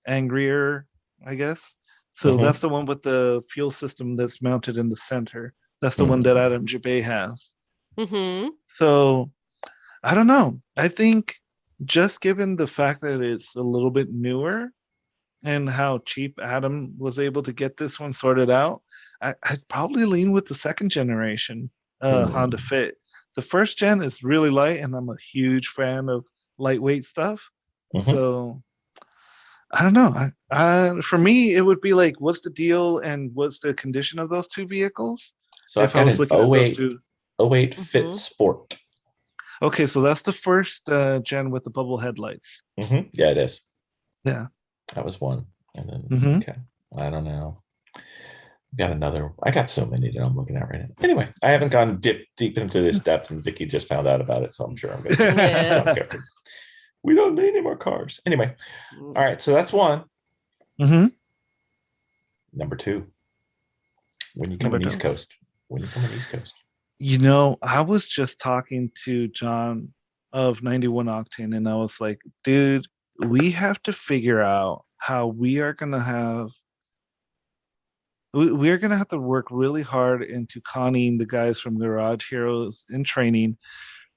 angrier, I guess. So that's the one with the fuel system that's mounted in the center. That's the one that Adam Jabay has. So I don't know. I think just given the fact that it's a little bit newer and how cheap Adam was able to get this one sorted out, I'd probably lean with the second generation Honda Fit. The first gen is really light, and I'm a huge fan of lightweight stuff. So I don't know. For me, it would be like, what's the deal and what's the condition of those two vehicles? So if I was looking at those two. 08 Fit Sport. Okay, so that's the first gen with the bubble headlights. Yeah, it is. Yeah. That was one. And then, okay. I don't know. Got another. I got so many that I'm looking at right now. Anyway, I haven't gone deep into this depth, and Vicki just found out about it, so I'm sure I'm going to. We don't need any more cars. Anyway, all right. So that's one. Number two. When you come on East Coast. When you come on East Coast. You know, I was just talking to John of 91 Octane, and I was like, dude, we have to figure out how we are going to have. We're going to have to work really hard into conning the guys from Garage Heroes in training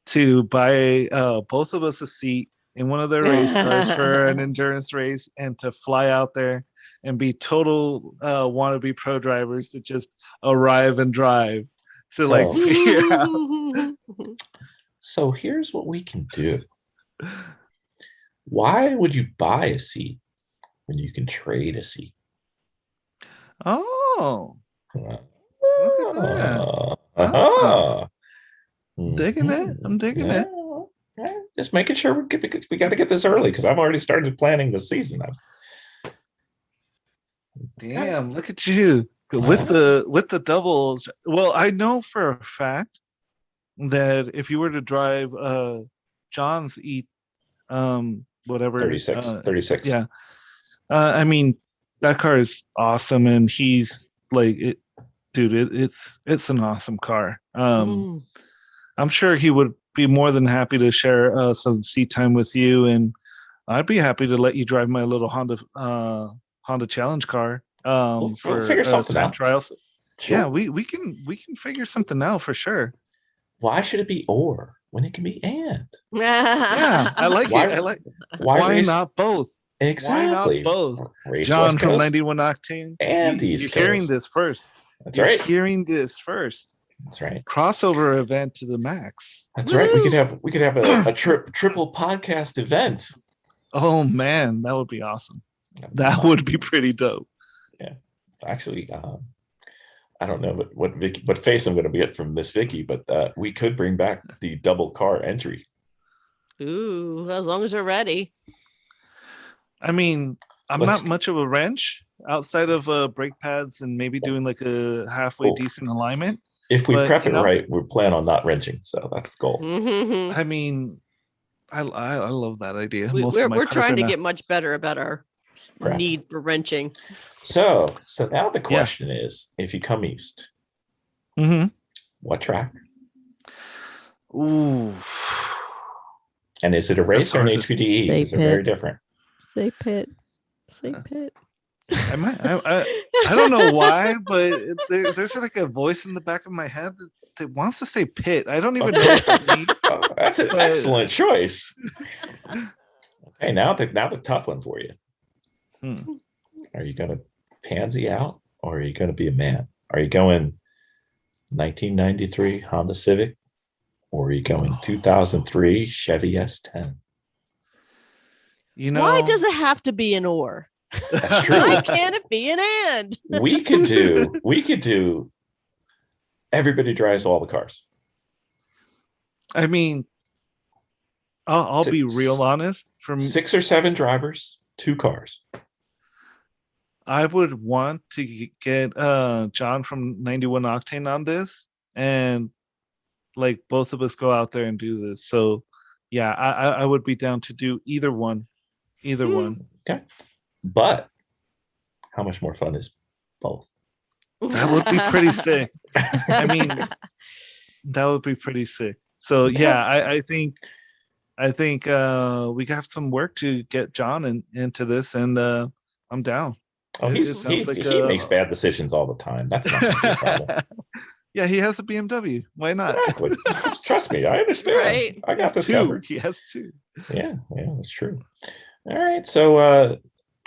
to buy both of us a seat in one of their race cars for an endurance race, and to fly out there and be total wannabe pro drivers that just arrive and drive. So like figure out. So here's what we can do. Why would you buy a seat when you can trade a seat? Oh, look at that. I'm digging it. I'm digging it. Yeah. Just making sure we got to get this early, because I've already started planning the season. Damn, look at you with the doubles. Well, I know for a fact that if you were to drive John's whatever 36. Yeah. I mean, that car is awesome, and he's like, it's an awesome car. I'm sure he would be more than happy to share some seat time with you, and I'd be happy to let you drive my little Honda Challenge car. We'll figure something out. Trials. Sure. Yeah, we can figure something out for sure. Why should it be or when it can be and? Yeah, I like it. Why not both? Exactly. Why not both? Race John from 91 Octane. And East Coast. You're hearing this first. That's right. You're hearing this first. That's right. Crossover event to the max. That's right. We could have a triple podcast event. Oh man, that would be awesome. That would be pretty dope. Yeah. Actually, I don't know what face I'm going to get from Miss Vicki, but we could bring back the double car entry. Ooh, as long as we're ready. I mean, I'm not much of a wrench outside of brake pads and maybe doing like a halfway decent alignment. If we prep it right, we plan on not wrenching. So that's the goal. I mean, I love that idea. We're trying to get much better about our need for wrenching. So now the question is, if you come east, what track? Ooh. And is it a race or an HPDE? Because they're very different. Say pit. Say pit. I don't know why, but there's like a voice in the back of my head that wants to say pit. I don't even know what that means. That's an excellent choice. Okay, now the tough one for you. Are you going to pansy out, or are you going to be a man? Are you going 1993 Honda Civic, or are you going 2003 Chevy S10? You know, why does it have to be an or? That's true. Why can't it be an and? We could do everybody drives all the cars. I mean, I'll be real honest. From 6 or 7 drivers, 2 cars. I would want to get John from 91 Octane on this, and like both of us go out there and do this. So yeah, I would be down to do either one. Okay. But how much more fun is both? That would be pretty sick. I mean, that would be pretty sick. So yeah, I think I think we got some work to get John into this, and I'm down. Oh, he makes bad decisions all the time. That's not a problem. Yeah, he has a BMW. Why not? Exactly. Trust me, I understand. Right. I got this covered. He has two. Yeah, that's true. All right, so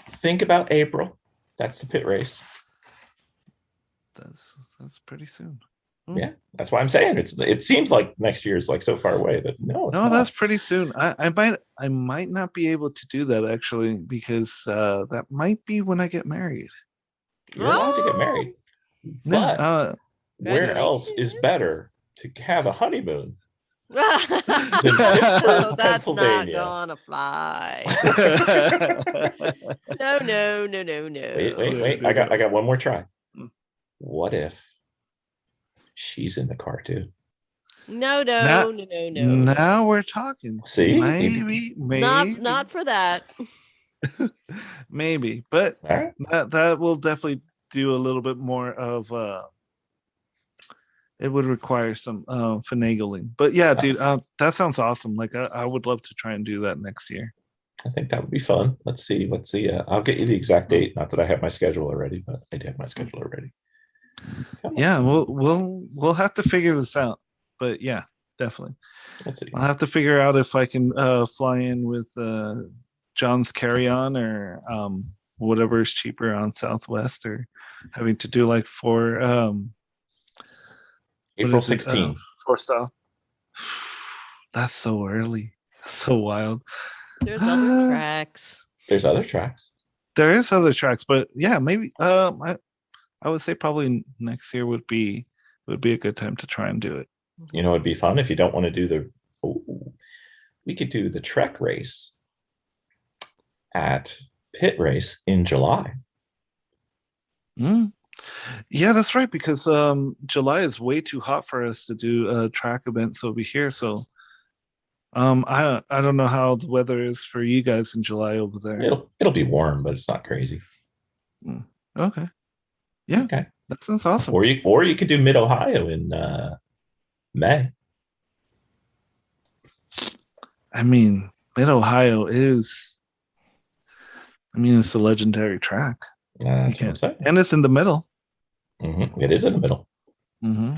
think about April. That's the pit race. That's pretty soon. Yeah, that's why I'm saying it seems like next year is like so far away, but no, it's not. That's pretty soon. I might not be able to do that actually, because that might be when I get married. You're allowed to get married, but where else is better to have a honeymoon than Pittsburgh, that's Pennsylvania? Not gonna fly. No. Wait. I got one more try. What if she's in the car too? No. Now we're talking. See, maybe not for that. Maybe, but right. that will definitely do a little bit more of it would require some finagling. But yeah, dude, that sounds awesome. Like I would love to try and do that next year. I think that would be fun. Let's see. I'll get you the exact date. Not that I have my schedule already, but I do have my schedule already. Yeah, we'll have to figure this out. But yeah, definitely. Let's see. I'll have to figure out if I can fly in with John's carry-on or whatever is cheaper on Southwest, or having to do like for April 16th. For South. That's so early. So wild. There's other tracks. There's other tracks. There is other tracks, but yeah, maybe I would say probably next year would be a good time to try and do it. You know, it'd be fun if you don't want to do we could do the Trek race at Pit Race in July. Yeah, that's right, because July is way too hot for us to do track events over here. So I don't know how the weather is for you guys in July over there. It'll be warm, but it's not crazy. Okay. Yeah. Okay. That sounds awesome. Or you could do Mid Ohio in May. I mean, Mid Ohio is. I mean, it's a legendary track. That's what I'm saying. And it's in the middle. Mm-hmm. It is in the middle. Mm-hmm.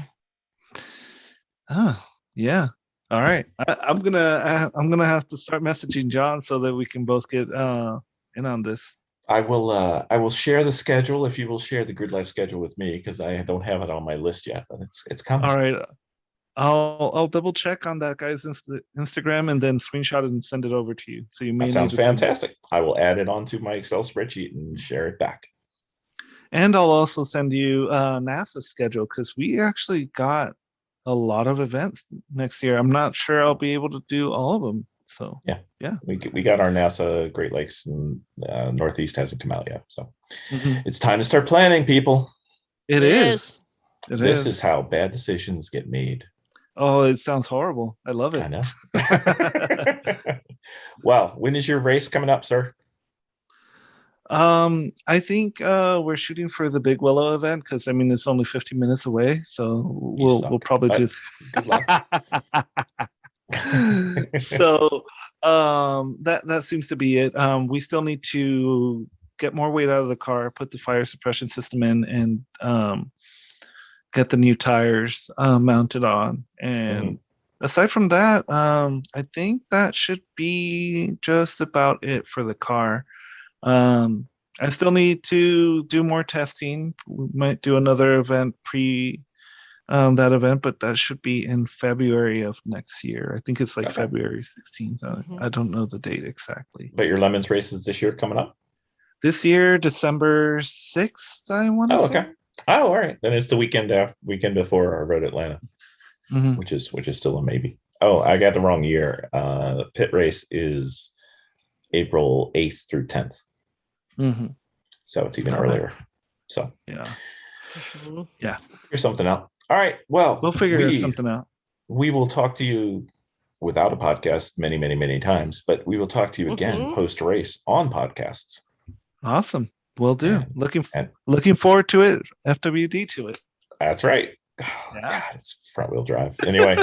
Oh, yeah. All right. I'm gonna have to start messaging John so that we can both get in on this. I will share the schedule if you will share the Grid Life schedule with me, because I don't have it on my list yet, but it's coming. All right. I'll double check on that guy's Instagram and then screenshot it and send it over to you. So you may. That sounds fantastic. I will add it onto my Excel spreadsheet and share it back. And I'll also send you NASA's schedule, because we actually got a lot of events next year. I'm not sure I'll be able to do all of them. So yeah, we got our NASA Great Lakes and Northeast hasn't come out yet, so it's time to start planning, people. It is. This is how bad decisions get made. Oh, it sounds horrible. I love it. I know. Well, when is your race coming up, sir? I think we're shooting for the Big Willow event, because I mean it's only 15 minutes away, so we'll probably do. Good luck. So that seems to be it. We still need to get more weight out of the car, put the fire suppression system in, and get the new tires mounted on. And aside from that, I think that should be just about it for the car. I still need to do more testing. We might do another event pre that event, but that should be in February of next year. I think it's like February 16th. I don't know the date exactly. But your Lemons race is this year coming up? This year, December 6th, I want to say. Okay. Oh, all right. Then it's the weekend before our Road Atlanta, which is still a maybe. Oh, I got the wrong year. The pit race is April 8th through 10th. So it's even earlier. So yeah. Figure something out. All right. Well, we'll figure something out. We will talk to you without a podcast many, many, many times, but we will talk to you again post race on podcasts. Awesome. Will do. Looking forward to it. FWD to it. That's right. Oh, God, it's front wheel drive. Anyway.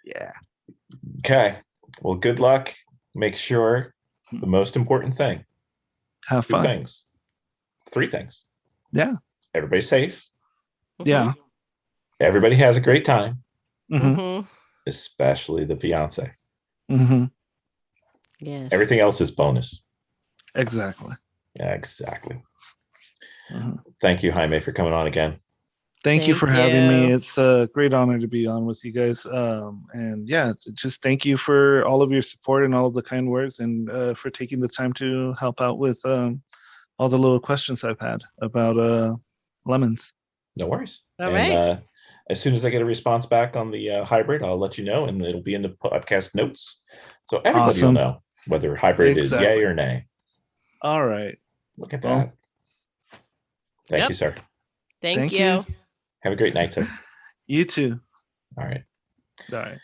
Yeah. Okay. Well, good luck. Make sure the most important thing. Have fun. 2 things. 3 things. Yeah. Everybody's safe. Yeah. Everybody has a great time. Mm-hmm. Especially the fiance. Mm-hmm. Yes. Everything else is bonus. Exactly. Yeah, exactly. Mm-hmm. Thank you, Jaime, for coming on again. Thank you for having me. It's a great honor to be on with you guys. And yeah, just thank you for all of your support and all of the kind words, and for taking the time to help out with all the little questions I've had about lemons. No worries. All right. As soon as I get a response back on the hybrid, I'll let you know, and it'll be in the podcast notes. So everybody will know whether hybrid is yay or nay. All right. Look at that. Thank you, sir. Thank you. Have a great night, sir. You too. All right. All right.